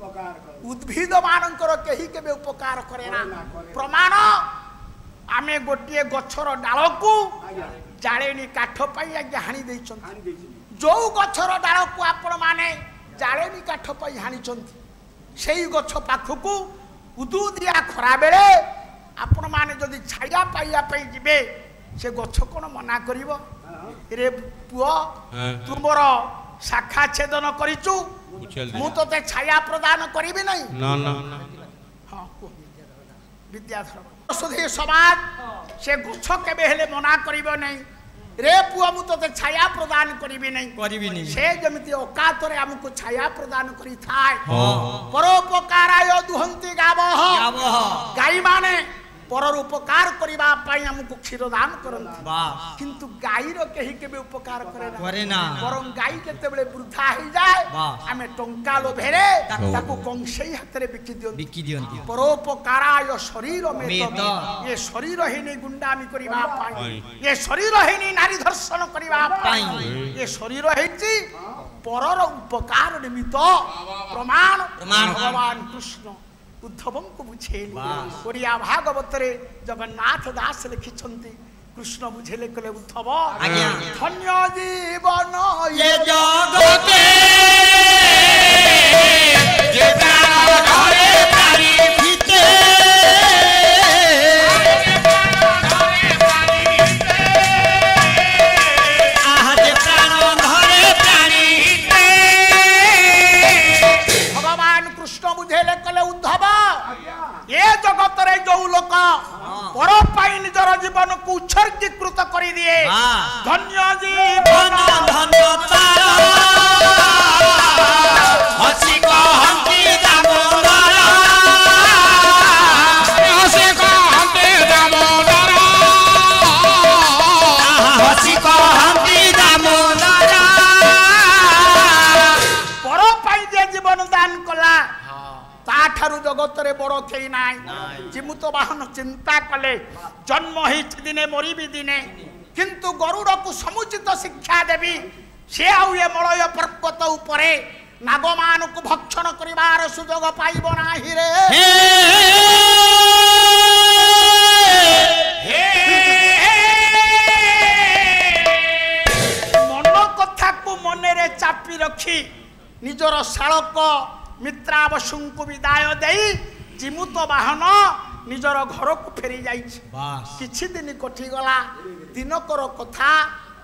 उद्भिद मानकर केही केबे उपकार करे ना प्रमाण आमे गोटिए गछर डाल को जाळेनी काठ पाई आज्ञा हानि दैछंती जो गछर डाल को आपण माने जाळेनी काठ पाई हानि चंती सेही गछ पाखकू उदुदिया खरा बेले आपण माने जदि छाया पाइया पाई जिबे से गछ कोन मना करिवो रे पुओ तुमर शाखा छेदन करिचु मु तोते छाया प्रदान करिबि नै ना ना हां को विद्याधर सुधी समाज से गछ केबे हेले मना करिवो नै रे पुआ मु तोते छाया प्रदान करिबि नै से जमिति औकातरे हमको छाया प्रदान करि थाय परोपकाराय दुहंती गावह गाई माने परर उपकार करिबा पाई हमको क्षीर दान करंती किंतु गाईर केही केबे उपकार करे ना बरं गाई केते बेले वृद्धा हे जाय हमें टंका लोभेरे ताकू कंसेई हातरे बिकी दियंती परोपकाराय शरीर में तो ये शरीर हेनी गुंडामी करिबा पाई ये शरीर हेनी नारी धर्षण करिबा पाई ये शरीर हेची परर उपकार निमित्त प्रमाण भगवान कृष्ण उद्धवं को बुझेली ओडिया भागवत रे जगन्नाथ दास लिखिछंती कृष्ण बुझेले कले उद्धव धन्य जीवन ये जगते जे प्राण धरे प्राणी हिते आज प्राण धरे प्राणी हिते भगवान कृष्ण बुझेले कले उद्धव ये जगत रे जो लोक पर पाई निजर जीवन को उत्सर्गीकृत करी दिए धन्य जीवन धन्य हसी कहंती दामोदर हसी कहंती दामोदर हसी कहंती दामोदर पर पाई जे जीवन दान कला ताठारु जगत रे बड़ केई नाय जीमुत वाहन चिंता कले जन्म ही दिने मरी भी दिने किंतु गरुड़ को समुचित शिक्षा देवी से आउ ये मलय पर्वत उपरे नागमान को भक्षण करिवार सुजोग पाइब नाही रे मन कथा को मने रे चापी रखी निजर शालक मित्रावसु को विदाय दे जीमुत वाहन निजर घर को फेरी जाइछि किछि दिन कटिगला दिनकर कथा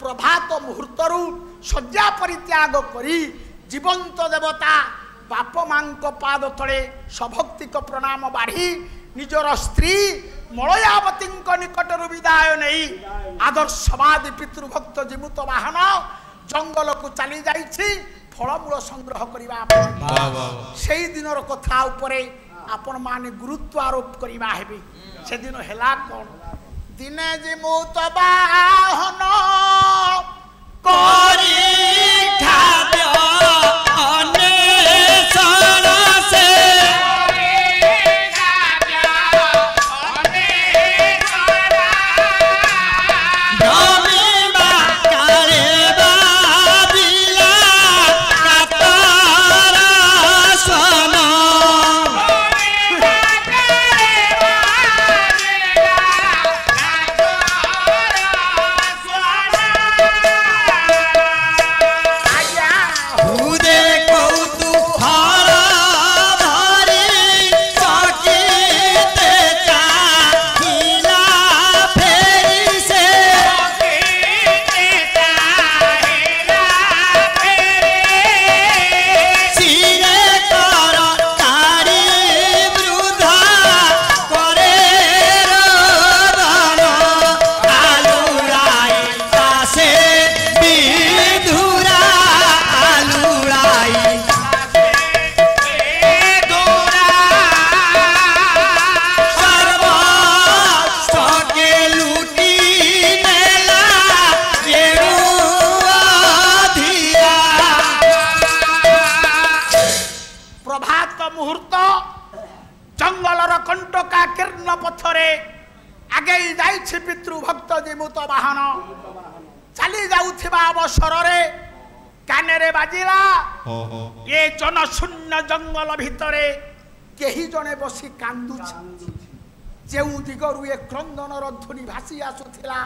प्रभात मुहूर्तरु शଯ୍ୟା परित्याग करी जीवंत देवता बाप मांक पाद तले सभक्ति को प्रणाम बाढ़ी निजर स्त्री मलयावती निकटर विदाय नहीं आदर्शवादी पितृभक्त जीमुत वाहन जंगल को चली जाइछि फलमूल संग्रह करने से दिन कथा उपरे आपण माने गुरुत्व आरोप करवा हेबे से दिन हेला कोन दिने जीमुत वाहन करी ठाब्य अनेसन से ପଥରେ ଆଗେଇ ଯାଇଛି ପିତୃଭକ୍ତ ଜିମୁତ ବାହନ ଚାଲି ଯାଉଥିବା ଅବସରରେ କାନରେ ବାଜିଲା ଏ ଜନଶୂନ୍ୟ ଜଙ୍ଗଲ ଭିତରେ କେହି ଜଣେ ବସି କାନ୍ଦୁଛି ଯେଉଁ ଦିଗରୁ ଏ କ୍ରନ୍ଦନର ଧ୍ୱନି ଭାସି ଆସୁଥିଲା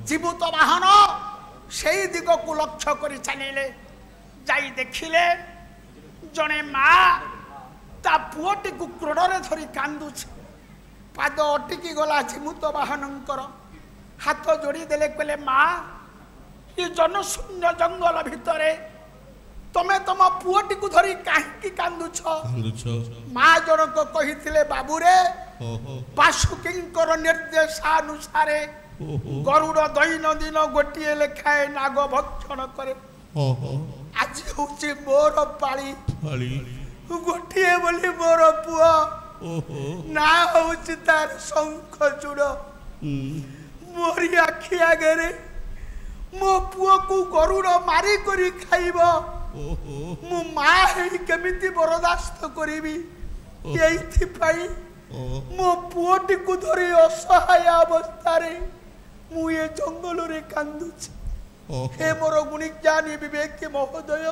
ଜୀବତ ବାହନ ସେଇ ଦିଗକୁ ଲକ୍ଷ୍ୟ କରି ଚାଲିଲେ ଯାଇ ଦେଖିଲେ ଜଣେ ମା ତା ପୁଅଟିକୁ କ୍ରୋଡ଼ରେ ଧରି କାନ୍ଦୁଛି ପାଦ ଅଟିକି ଗଲା ଜୀମୁତ ବାହନଙ୍କର ହାତ ଯୋଡ଼ି ଦେଲେ କହିଲେ ମା ଏ ଜନଶୂନ୍ୟ ଜଙ୍ଗଲ ଭିତରେ ତମେ ତମ ପୁଅଟିକୁ ଧରି କାହିଁକି କାନ୍ଦୁଛ ମା ଜଣକ କହିଥିଲେ ବାବୁରେ ବାସୁକୀଙ୍କର ନିର୍ଦ୍ଦେଶାନୁସାରେ ଗରୁଡ଼ ଦୈନନ୍ଦିନ ଗୋଟିଏ ଲେଖାଏ ନାଗ ଭକ୍ଷଣ କରେ ଆଜି ହଉଛି ମୋର ପାଳି ଗୋଟିଏ ବୋଲି ମୋର ପୁଅ ନା ହଉଛି ତାର ଶଙ୍ଖଚୂଡ଼ ମୋରି ଆଖି ଆଗରେ ମୋ ପୁଅକୁ ଗରୁଡ଼ ମାରି କରି ଖାଇବ ମୁଁ ମା ହେଇ କେମିତି ବରଦାସ୍ତ କରିବି ଏଇଥିପାଇଁ ମୋ ପୁଅଟିକୁ ଧରି ଅସହାୟ ଅବସ୍ଥାରେ ମୁଁ ଏ ଜଙ୍ଗଲରେ କାନ୍ଦୁଛି हे मोर गुणिज्ञानी विवेक महोदय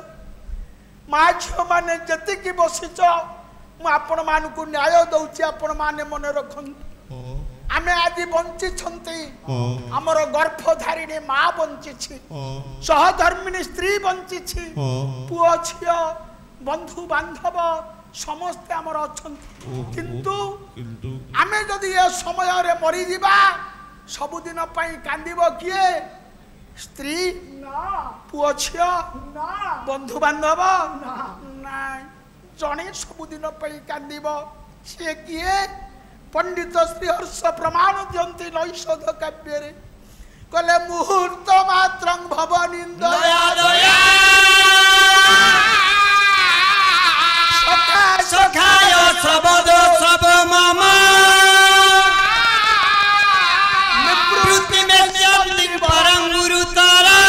माँ झील मैंने जी बसीच मुझे मान को न्याय दौची आपण मैंने मन रखु आम आज बंची आमर गर्भधारिणी माँ बंची सहधर्मिणी स्त्री बंची पुओ झी बंधु बांधव समस्ते आमर अच्छा किंतु आम जदि ये समय मरीज सबुदिन कांदीब किए स्त्री पुओ झी बंधु बांधव ना जड़े सबुदिन कांदीब सी किए पंडित श्रीहर्ष प्रमाण दियंती नैषध काव्य कहले मुहूर्त मात्र भवनिंद सखाय सबद सब मामा निवृत्ति में जल्दी परम गुरु तारा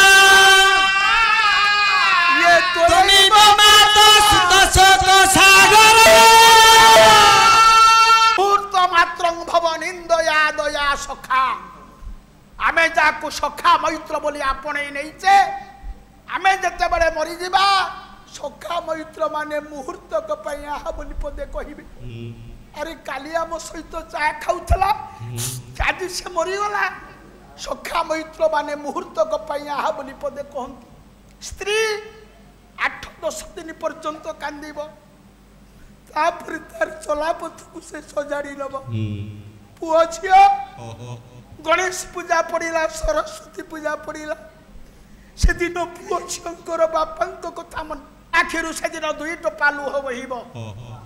ये तुम्ही माता सुत शोक सागर मुहूर्त मात्र भवनिंदया दया सखा आमे जाकु सखा मैत्र बोली आपणे नहींचे आमे जते बड़े मरी जीवा सखा मैत्र माने मुहूर्तक आहा बोली पदे कहबे अरे काली आम सहित चा खाऊला आज से मरीगला सखा मैत्र माने मुहूर्तक आहा बोली पदे कहती स्त्री 8-10 दिन पर्यंत कांदीब तापर तार चलापथ को से सजाड़ी लब पुओ झी गणेश पूजा पड़ा सरस्वती पूजा पड़ा से दिन पुओ झीर बापा कथा मन आखिर से दिन 2 टोपा लुह बहिब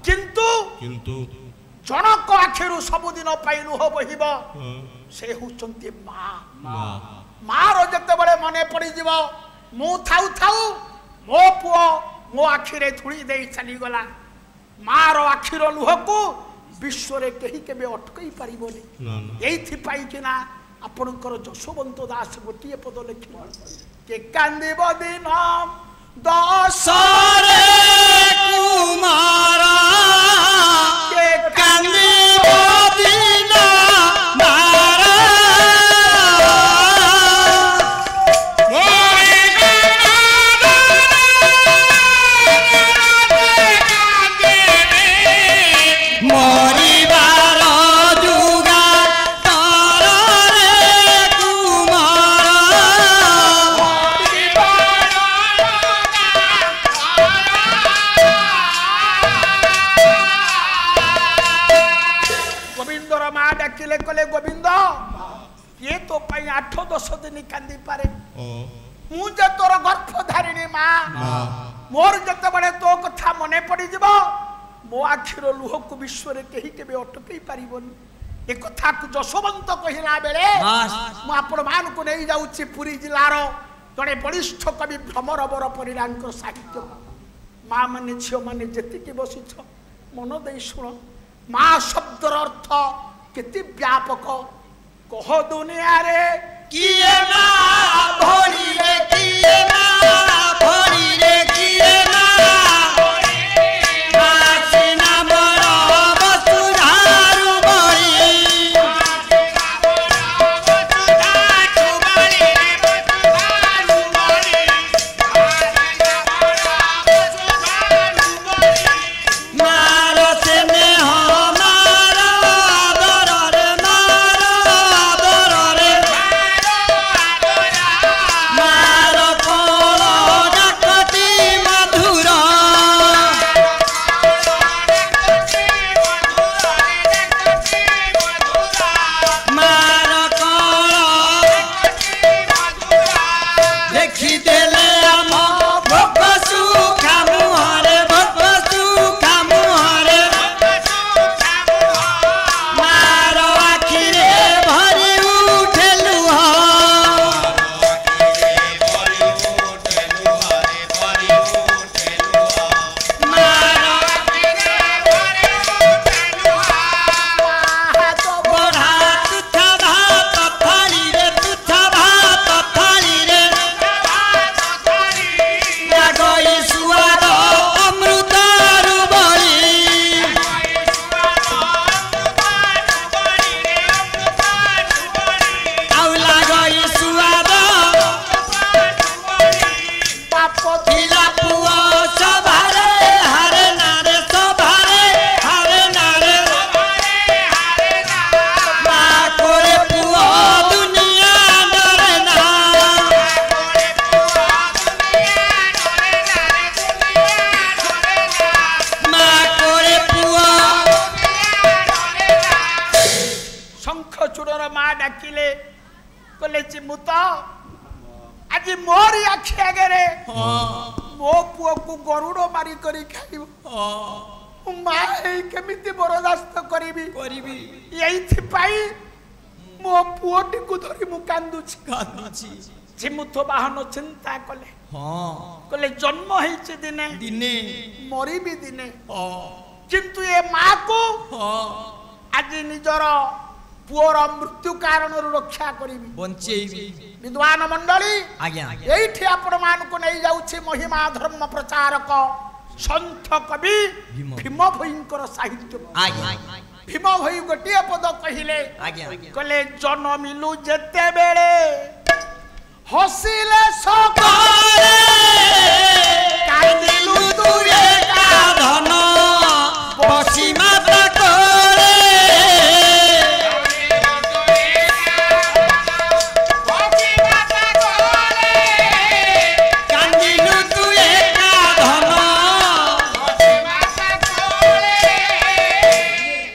किंतु जनक आखिर सबुदिन लुह बहिब से होचंती माँ जते बड़े मने पड़ी जीव मु थाउ थाउ मो पुओ मो आखिरे धूली दे चली गला माँ रो आखिर लुह को विश्व रे कहीं के अटकई पारिबनी एइथिपाई किना आपनकर जशोवंत दास गोटिए पद लिखि के कांदीब दिन दशरे कुमारा के कांदीब दिन मारा मरिबार जुगा तारे कुमारा गोविंदर माँ डाकिले कले गोविंद ये तो 8-10 दिन कांदी पारे मुझे तोर गर्भधारिणी माँ मोर जते बड़े तो कथा मने पड़ी जीव मो आखिर लुह को विश्व रे कहीं के अटकई पारिबनी ए कथा को जशोवंत कहला बेले मु आपण मान को नहीं जाउची पुरी जिलार जड़े बलिष्ठ कवि भ्रमर बर परिणांक साहित्य माँ माने झील माने जेतिकी बसिछ मन दे शुण माँ शब्दर अर्थ केते व्यापक कह दुनिया रे किए ना भरी रे किए ना भरी रे किए ना आसिना बड़ बसुधारु बई माँ डाकिले कहले चिमुत आज मोरी आखि आगे मो पुओ को गरुड़ मारी करी खाइब माँ केमिति बरदास्त करी यही मो पुओटी को धरी मु कांदुची चिमुत बाहन चिंता कले कले जन्म होइছে दिने दिने मरी भी दिने किंतु ये माँ को आज निजर पुओर मृत्यु कारण रक्षा करी बंचेबी विद्वान मंडली आज्ञा एठी आपण मान को नहीं जाउछे महिमा धर्म प्रचारक संत कवि भीम भयंकर साहित्य आज्ञा भीम भई गोटिए पद कहिले कले जनमिलु जेते बेले हसिले सकाले कांदिलु तू एका धन बसी माता कोले कांदिलु तू एका धन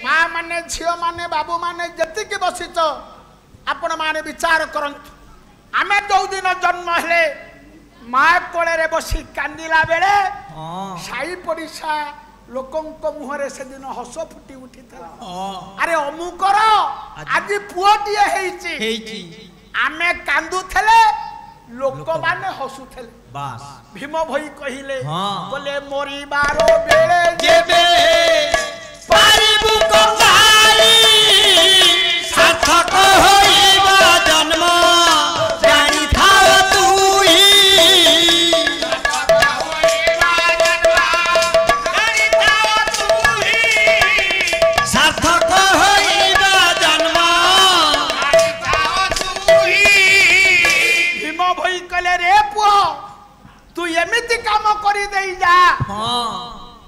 माँ माने झियो माने बाबू माने जति के बसिच आपण माने विचार करंतु आमे जो दिन जन्म हेले माँ कोले बसी कांदिला बेले साई पड़िशा लोकंक मुहरे से दिन हस फुटी उठी अरे अमुकर आज पुओटीए हेइची आमे कांदुथले लोक माने हसुथले बस भीम भई कहिले बोले मोरी बारो बेले जेबे पारिबु कंगाली सार्थक होइबा जन्म तू एमिति काम करी दे जा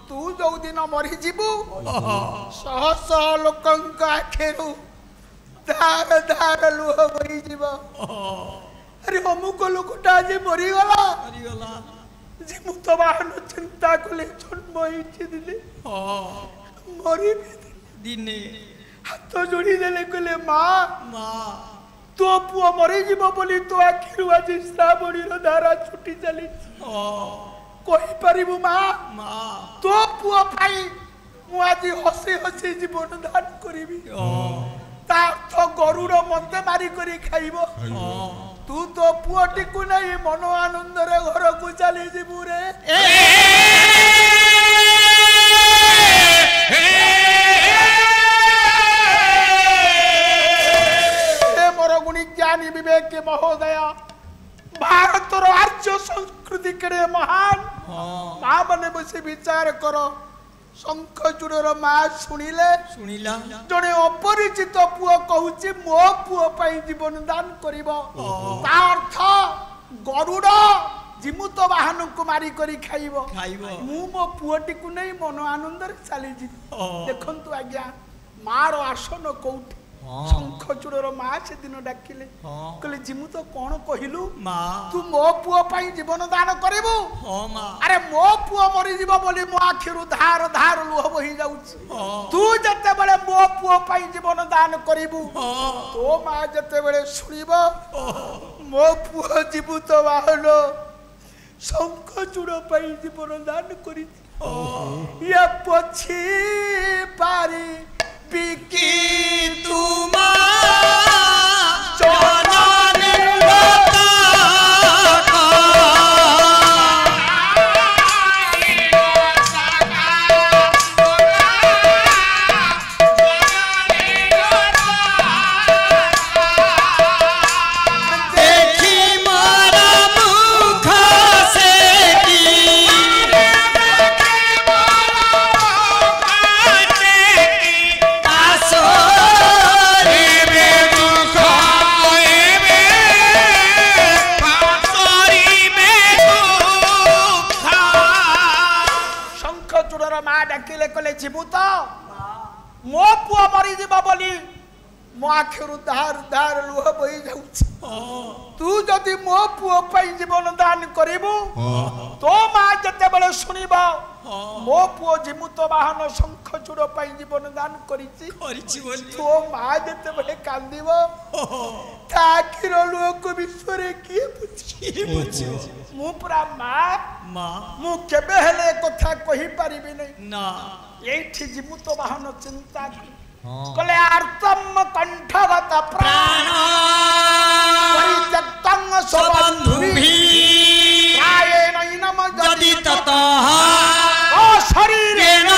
तू जो दिन मरी जीवु शह शह लोकंक आखेरु धार धार लुह बही जीव अरे अमुक लोकटा आज मरी गला जे मु तो बाहन चिंता कले जन्म होइछि दिले मरी दिने हाथ जोड़ी देले कले माँ तो पुओ मरी जीव बोली तो आखिरु आज श्रावणी धारा छुटी चली कही पारिबु माँ तो पुओ पाई मु आज हसी हसी जीवन दान करिबी तो गरुड़ मते मारी करी खाइब तू तो पुओटी को नहीं मन आनंद रे घर को चली जीवु रे ज्ञानी विवेक के महोदय भारत आर्य संस्कृति के महान माँ मैंने बस विचार कर शंखचूड़र माँ शुणिले जड़े अपरिचित पुओ कहूँ मो पुओ जीवन दान कर गरुड़ जीमुत वाहन को मारी करी खाइब मु मो पुओटी को नहीं मन आनंद चली देखु आज्ञा माँ रो आसन कौटी शंखचूड़र माँ से दिन डाकिले कहले जिमु तो कौन कहलु तू मो पुओ पाई जीवन दान करिबु अरे मो पुओ मरी जीव बोली मो आखिरु धार धार लुह बही जाउछि तू जते बेले मो पुओ पाई जीवन दान करिबु तो माँ जते बेले सुनिबो मो पुओ जीवित बाहन शंखचूड़ पाई जीवन दान करि या पछी पारी पिकी तुमा चोनाने बता देखी मारा मुख से जीवु तो मो पुओ मरी जीव बोली मो आखिरु धार धार लुह बही जाउछि तू जदि मो पुओ पई जीवन दान करिबु तो मां जते बेले सुनिबा मो पुओ जीमुत वाहन शंख चूड़ पई जीवन दान करिछि तो मां जते बेले कांदिबो ता आखिर लुह को विश्वरे की पुछि मु पूरा मां मु केबे हेले कथा कहि परिबि नै ना एठी जीमुत वाहन चिंता कले आर्तम कंठगत प्राण परित्यक्तं सबंधुभि प्रायेण इनम जदि ततः ओ शरीरेण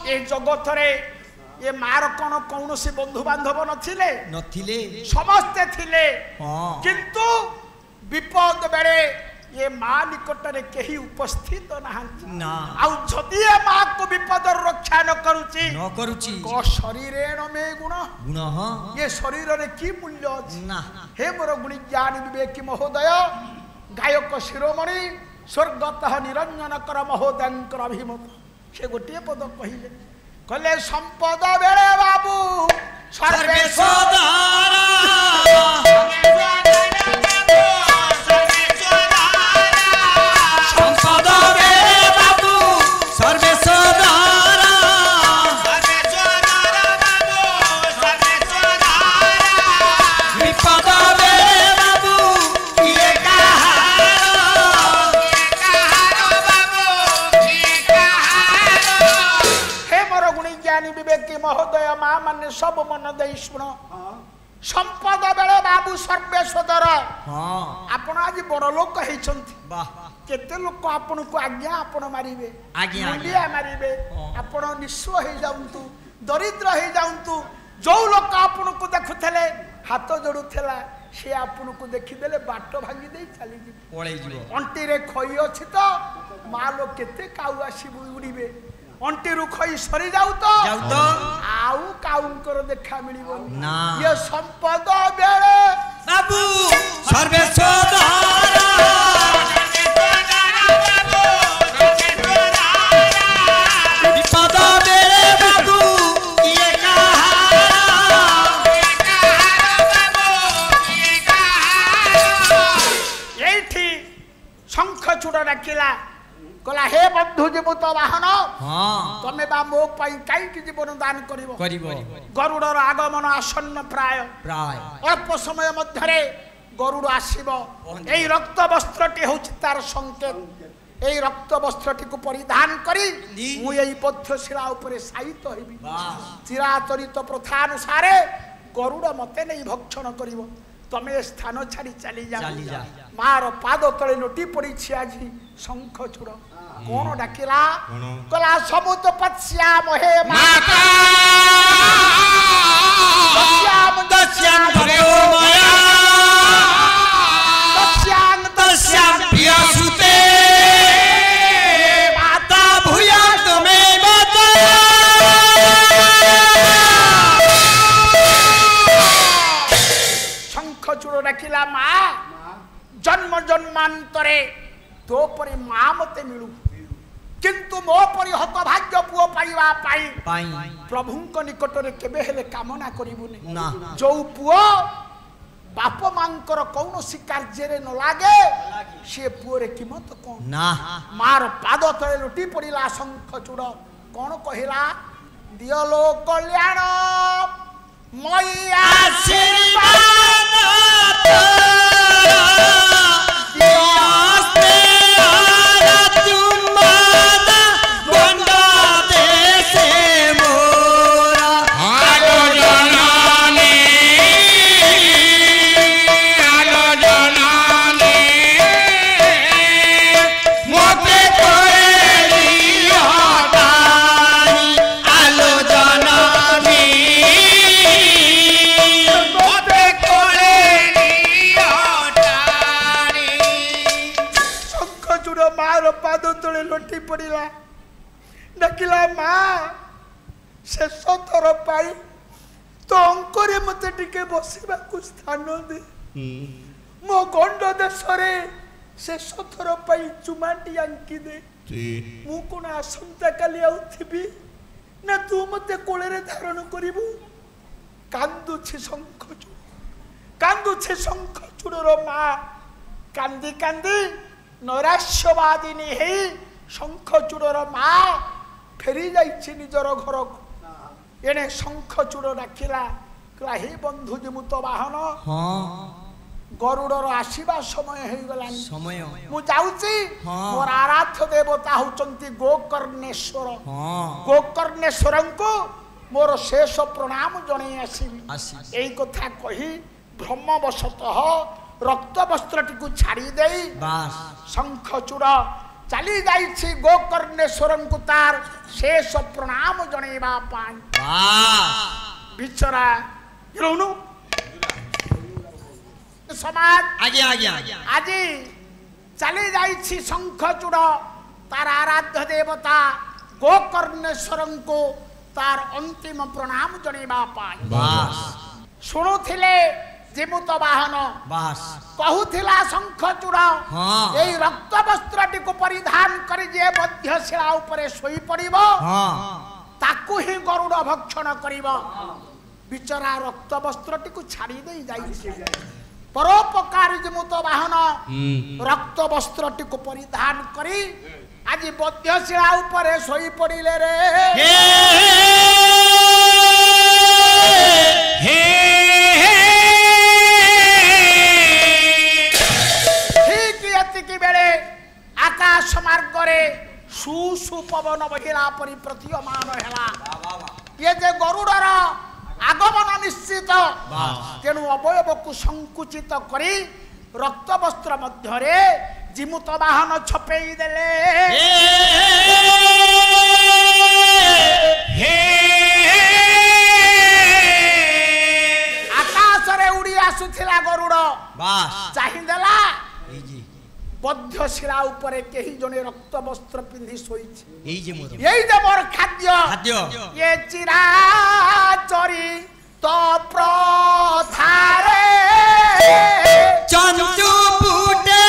ए जगतरे ये मार कोन कौनसी बंधु बांधव नथिले समस्ते थिले किंतु विपद बेले ये मां निकटरे केही उपस्थित ना आउ जदि ए मां को विपद रक्षा न करूची को शरीरेण में गुण ये शरीर रे की मूल्य अछि ना हे मोर गुणी ज्ञान विवेकी महोदय गायक शिरोमणि स्वर्गतः निरंजन कर महोदयंकर अभिमत से गोटे पद कहले संपद बेले बाबू सर्वेश्वरा महोदय मां माने सब मन दे शुण संपद बेले बाबू सर्वेश्वर आपण आज बड़ लोक हेचंती केते लोक आपण को आज्ञा आपण मारिबे आज्ञा मारिबे आपण निस्व हे जाउंतु दरिद्र हे जाउंतु जो लोक आपण को देखुथले हाथ जोडुथला से आपण को देखि देले बाट भांगी दे चली जी पळै जीवो अंटी रे खई अछि तो मालो केते काउ आसी उड़ीबे अंटी रु खई सरी जाउ तो आउ काउंकर देखा मिलिबो ना ये संपद बेले बाबू सर्वेश्वर विपद बेले बाबू ये एठी शंख चूड़ रखिला कला हे बंधु जीवत वाहन तमे बा मो पई काई की जीवन दान करिवो गरुडर आगमन आसन्न प्राय अल्प समय मध्यरे गरुड़ आसीबो एई रक्त वस्त्रटी होछि तार संकेत एई रक्त वस्त्रटी को परिधान करी मु एई पथशिला ऊपर साइतो हेबी चिराचरित प्रथा अनुसार गरुड़ मते नै भक्षण करिवो तमे स्थान छाड़ी चली जा मार पाद तले लोटी पड़ी आज शंख चूड़ कौन डाकिला कला समुद्र पश्याम हे माता पश्याम दस्याम भगोमया पश्याम दस्याम प्रियसुते माता भूयात मे माता शंख चूड़ डाकिला मां जन्म जन्मांतरे तो परी मां मते मिलू किंतु मो परी हतभाग्य पुओ पाइबा पाई प्रभुंक निकटरे केबे हेले कामना करिबुनी ना जो पुओ बाप मांकर कौनसी कार्य रे न लागे से पुओ रे कीमत कोन ना मार पाद तळे लुटी पड़िला शंख चूड़ कोन कहिला दियो लो कल्याण मई आशीर्वाद लोटी पड़िला डाकिला मां शेष थर पाई तो अंकरे मते टिके बसिबा को स्थान दे मो गंड देश रे शेष थर चुमाटी आंकी दे मु कौन आसंता काली आउथिबी ना तू मते कोले धारण करिबु कांदुछि शंखचूड़र माँ कांदी कांदी नैराश्यवादिनी हे शंखचूड़र माँ फेरी जाइछि निजर घर को एने शंखचूड़ डाकिला कहला हे बंधु जिमुत वाहन गरुड़र आसीबा समय हो गलानी समय मु जाउची मोर आराध्य देवता होचंती गोकर्णेश्वर गोकर्णेश्वर को मोर शेष प्रणाम जणे आसीबी एई कथा कही ब्रह्मवशतः रक्त वस्त्रटी को छाड़ी देई शंखचूड़ चली जाइछि गोकर्णेश्वर को तार शेष प्रणाम जणेबा पाई बिचरा हिरोनु समाज आज चली जाइछि शंखचूड़ तार आराध्य देवता गोकर्णेश्वर को तार अंतिम प्रणाम जणेबा पाई शुणुथिले जिमुत वाहन कहूथिला शंखचूड़ एई रक्त वस्त्रटी को परिधान करी जे मध्यशिला उपरे सोई पड़िबो ताकू ही गरुड़ भक्षण करिबो बिचरा रक्त वस्त्रटी को छाड़ी दे जाइछि परोपकारी जिमुत वाहन रक्त वस्त्रटी को परिधान करी आज मध्यशिला उपरे सोई पड़िले रे आकाश मार्ग सुसु पवन बहिला परि प्रतीयमान हेला ये जे गरुड़र आगमन निश्चित तेणु अवयव को संकुचित करी रक्त वस्त्र मध्यरे जिमुत वाहन छपेई देले आकाश रे उड़ी आसुथिला गरुड़ चाहिदेला मध्यशिला उपरे केही जने रक्त वस्त्र पिंधि सोइछि एई जे मोर खाद्य ये चिराचरी तो प्रथारे चंचु पुटे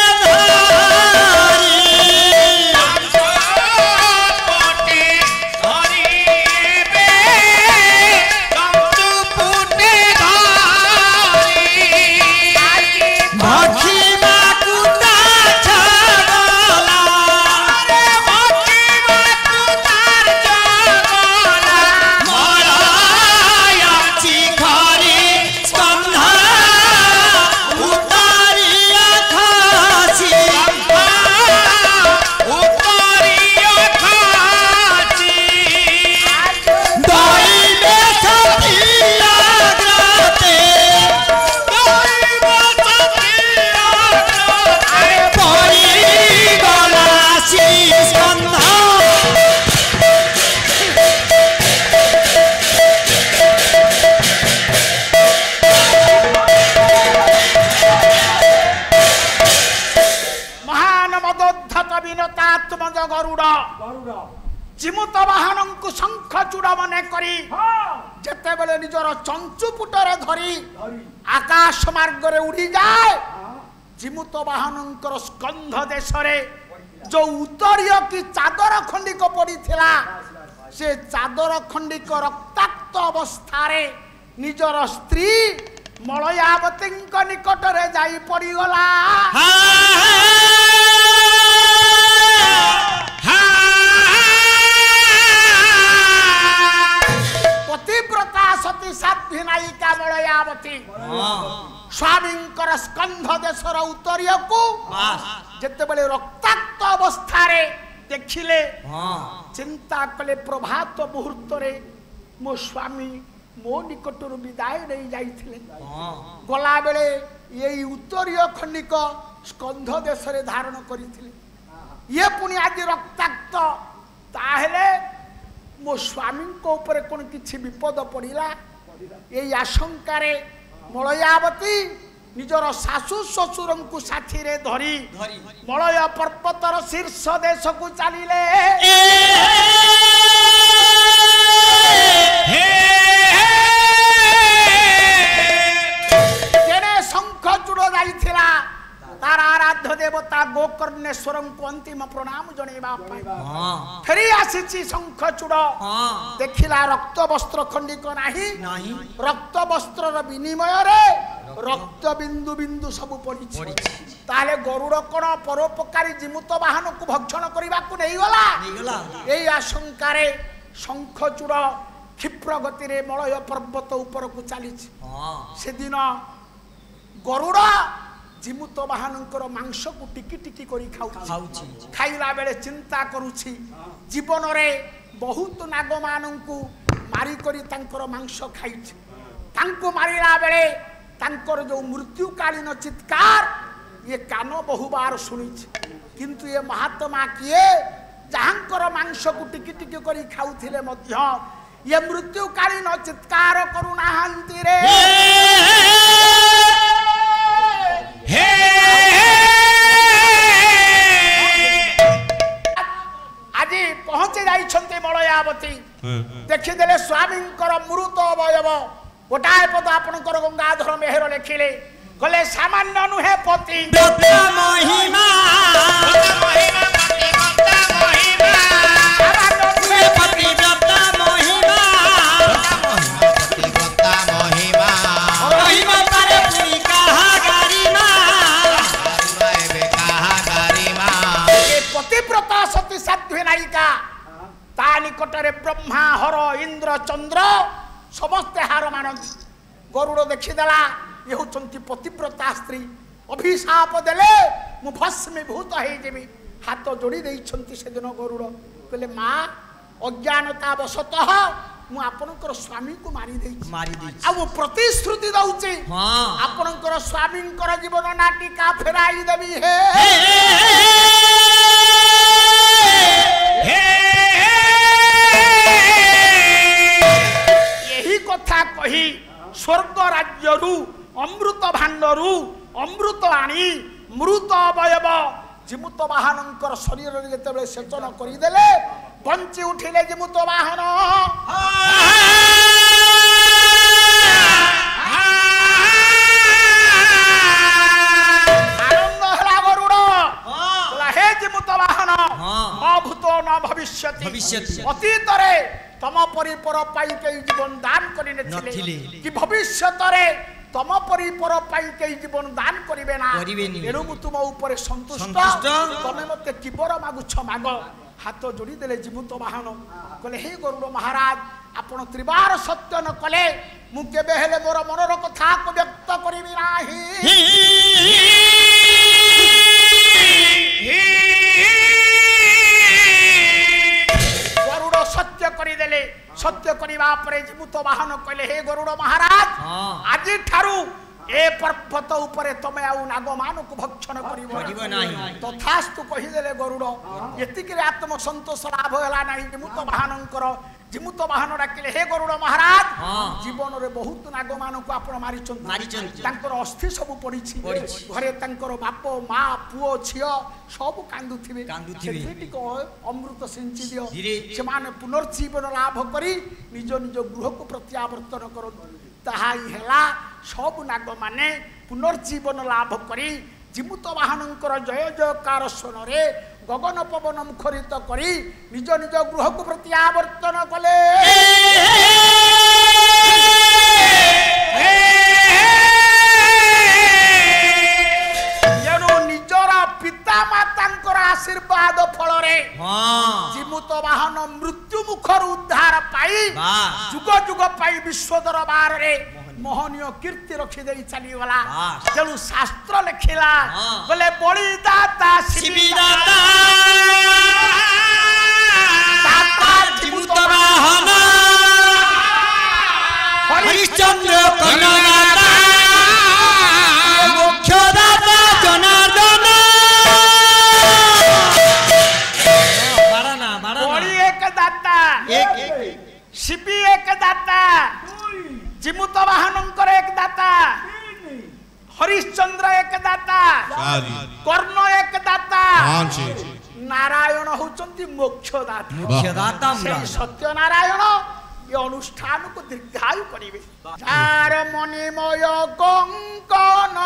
जिमुत वाहन को शंखचूड़ मन करी जेते बेले निजर चंचुपुटरे धरी आकाश मार्ग रे उड़ी जाए जिमुत वाहन स्कंध देश रे जो उत्तरीय की चादर खंडिक पड़ी थिला से चादर खंडिक रक्ताक्त अवस्था रे निजर स्त्री मलयावती निकट रे जाई पड़ी गला पतिव्रता सती साध्वी नायिका मलयावती स्वामी स्कंध देशर उत्तरीय को जिते बड़े रक्ताक्त अवस्था रे देखिले चिंता कले प्रभात मुहूर्त रे मो स्वामी मो निकटर विदाय नहीं जाइथिले गला बेले यही उत्तरीय खंडिक स्कंध देश रे धारण करिथिले ये पुणी आज रक्ताक्त ताहेले मो स्वामी को ऊपर कौन किसी विपद पड़ा यही आशंका मलयावती निजर सासु ससुर को साथी रे धरी मलय पर्वतर शीर्ष देश को चलिले जेने शंखचूड़ जाइथिला तार आराध्य देवता गोकर्णेश्वर को अंतिम प्रणाम जनइबा फेरी आसी शंख चूड़ देखिला रक्त वस्त्र खंडिक नाही रक्त वस्त्र विनिमय रे रक्त बिंदु बिंदु सब पड़ी ताले गरुड़ कोन परोपकारी जीमुत वाहन को भक्षण करने को नहीं गला यही आशंका रे शंख चूड़ क्षिप्र गति रे मलय पर्वत ऊपर को चली से दिन गरुड़ जीमुत वाहनकर मांस को टिकी टिकी करी खाइला बेले चिंता करुछि जीवन रे बहुत नाग मानंकु मारी करी तांकर मांस खाइ तांको मारिला बेले तांकर जो मृत्युकालीन चित्कार ये कान बहुबार शुणी किंतु ये महात्मा किए जहांकर मांस को टिकी टिकी करी खाउथिले मध्य ये मृत्युकालीन चित्कार करुनाहांती रे आज पहुंचे जाइछन्ते मलयावती देखिदेले स्वामींकर मृत अवयव गोटाए पद आपणकर गंगाधर मेहर लेखिले कले सामान्य नुहे पति महिमा पतिव्रता सती साध्वी नायिका ता निकटरे ब्रह्मा हर इंद्र चंद्र समस्ते हार मानती गरुड़ देखीदेला ये होचंती पतिव्रता स्त्री अभिशाप देले मु भस्मीभूत होइजेबी हाथ जोड़ी देइछंती से दिन गरुड़ कहले मां अज्ञानता वशतः मु आपनकर स्वामी को मारी देइछि आ वो प्रतिश्रुति दउछि आपनकर स्वामींकर जीवन नाटिका फेराई देबी हे यही कथा कही स्वर्ग राज्यरू अमृत भांडरू अमृत आनी मृत अवयव जीमुत वाहनंकर शरीर जेतेबेले सेचन करिदेले बंची उठिले जीमुत वाहन आनंद हला गरुड़ हे जीमुत वाहन अभूत न भविष्यति अतीत रे तम परिपर पाई के जीवन दान करिने कि भविष्यत रे तम परिपर पाई के जीवन दान करिवे ना एनु मु तुम ऊपर संतुष्ट तमे मते किबर मागुछ माग हाथ जोड़ी देले जीमुत वाहन कहले हे गरुड़ महाराज आपण त्रिबार सत्य न कले मु केबे हेले मोर मनर कथा को व्यक्त करिवि नाही गरुड़ सत्य करिदेले सत्य करने पर जीमुत वाहन कहले हे गरुड़ महाराज आज ठारू ए पर्वत उपरे तमे आउ नाग मान को भक्षण करिवो नाही तथास्तु कहिदेले गरुड़ एतिके आत्मसंतोष लाभ होला नाही जीमुत वाहन डाकिले हे गरुड़ महाराज जीवन रे बहुत नाग मान को आपण मारिचंती तांकर अस्थि सब पड़िछि घरे तांकर बाप मां पुओ छियो सब कांदुथिबे सेटिक अमृत सिंची दियो से माने पुनर्जीवन लाभ करी निज निज गृह को प्रत्यावर्तन करन ताहाई हेला सब नाग माने पुनर्जीवन लाभ करी जीमुत वाहनंकर जय जयकार स्वन रे गगन पवन मुखरित करी निज निज गृह को प्रत्यावर्तन कले निजर पिता मातांकर आशीर्वाद फल रे जीमुत वाहन मृत्यु मुखर उद्धार पाई जुग जुग पाई विश्व दरबार रे मोहनीय कीर्ति रखी दे चली गला तेणु शास्त्र लिखिला बोले बलिदाता शिविदाता जीमुत वाहन हरिश्चंद्र कनदाता मोक्षदाता जनार्दन बलि एक दाता शिवी एक दाता जीमुत वाहनंकर एक दाता हरिश्चंद्र एक दाता कर्ण एक दाता नारायण होचंती मोक्षदाता सत्य नारायण ये अनुष्ठान को दीर्घायु करिवे चार मणिमय कंकन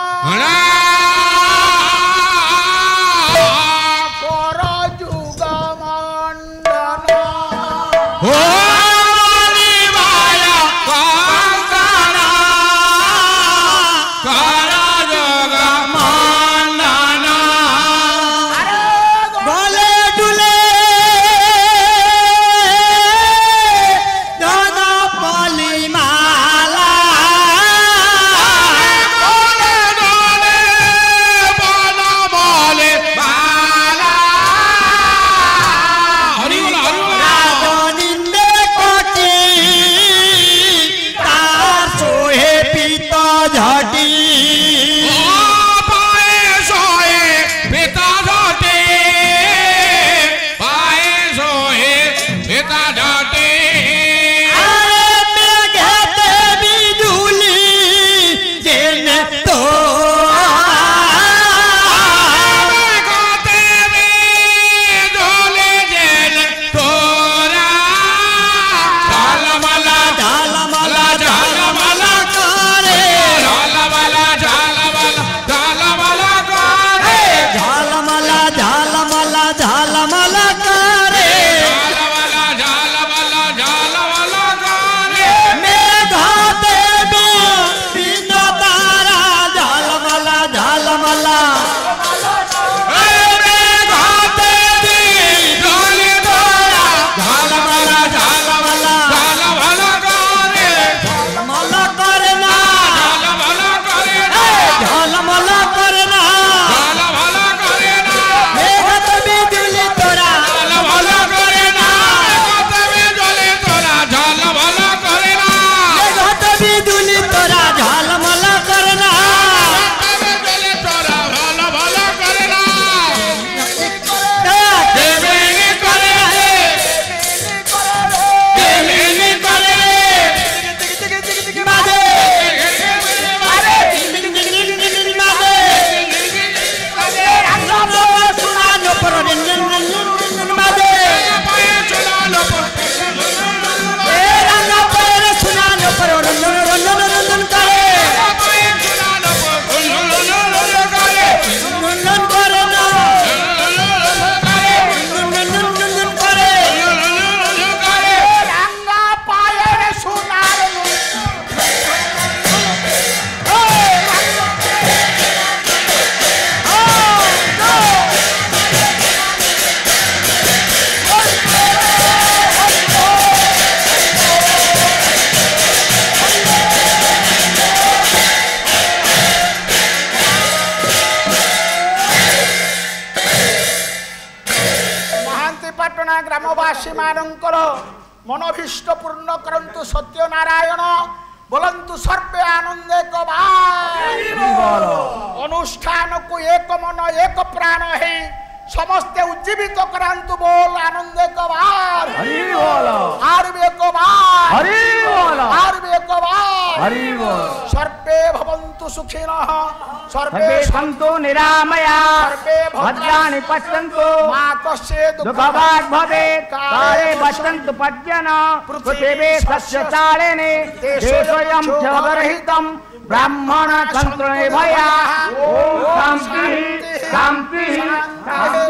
ମହାନ୍ତିପାଟଣା ଗ୍ରାମବାସୀ ମାନଙ୍କର ମନୋଭୀଷ୍ଟ ପୂର୍ଣ୍ଣ କରନ୍ତୁ ସତ୍ୟନାରାୟଣ बोलंतु सर्वे आनंद अनुष्ठान को एक मन एक प्राण है समस्ते उज्जीवित करांतु बोल आनंद कबार हरि बोल आर भी कबार हरि बोल आर भी कबार हरि बोल सर्वे भवन्तु सुखिनः सर्वे सन्तु निरामया सर्वे भद्राणि पश्यन्तु मा कश्चित् दुःखभाग् भवेत् काले पश्यन्तु पद्यन पृथिवी सस्यचारिणे देशोऽयं जगरहितं ब्राह्मण क्षत्रिय भया ओम शांति शांति शांति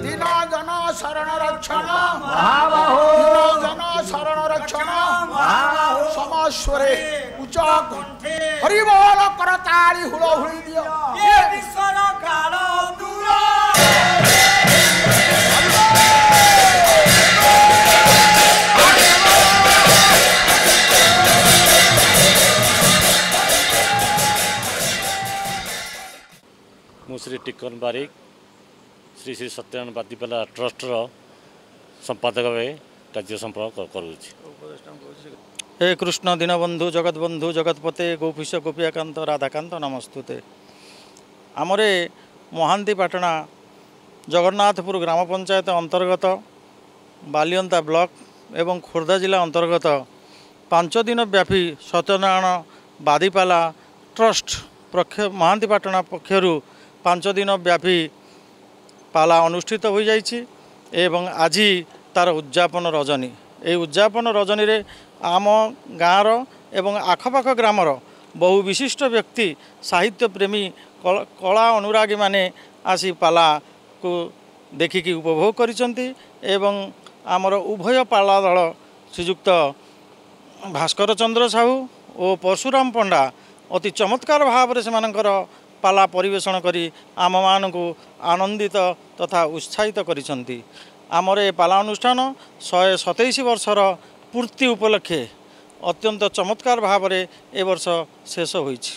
दीन जन शरण रक्षण दीन जन शरण रक्षण समस्वरे उच्च कंठे हरि बोल करताली हुलहुली दियो ये विश्वर काल दूर श्री टिकन बारिक श्री श्री सत्यनारायण बादीपाला ट्रस्टर संपादक भाई कार्य संपादक करुँच। हे कृष्ण दीनबंधु जगतबंधु जगतपते गोपीश गोपियाकांत राधाकांत नमस्तुते। आमरे महांतीपाटना जगन्नाथपुर ग्राम पंचायत अंतर्गत बालियंता ब्लॉक एवं खोर्धा जिला अंतर्गत 5 दिन व्यापी सत्यनारायण बादीपाला ट्रस्ट महांतीपाटना पक्षरु 5 दिन व्यापी पाला अनुष्ठित हो जाइछि एवं आज तार उद्यापन रजनी ए उद्यापन रजनी रे आम गाँवर एवं आखपाख ग्रामर बहु विशिष्ट व्यक्ति साहित्य प्रेमी कला अनुरागी माने आसी पाला को देखिकी उपभोग करिसंती एवं आमर उभय पाला दल श्रीयुक्त भास्कर चंद्र साहू और परशुराम पंडा अति चमत्कार भाव से सेमानकर पाला परिवेषण करी आम मानकु आनंदित तथा उत्साहित करिसंती। आमर ए पाला अनुष्ठान 127 वर्षर पूर्ति उपलक्षे अत्यंत चमत्कार भाव ए वर्ष शेष होइछि।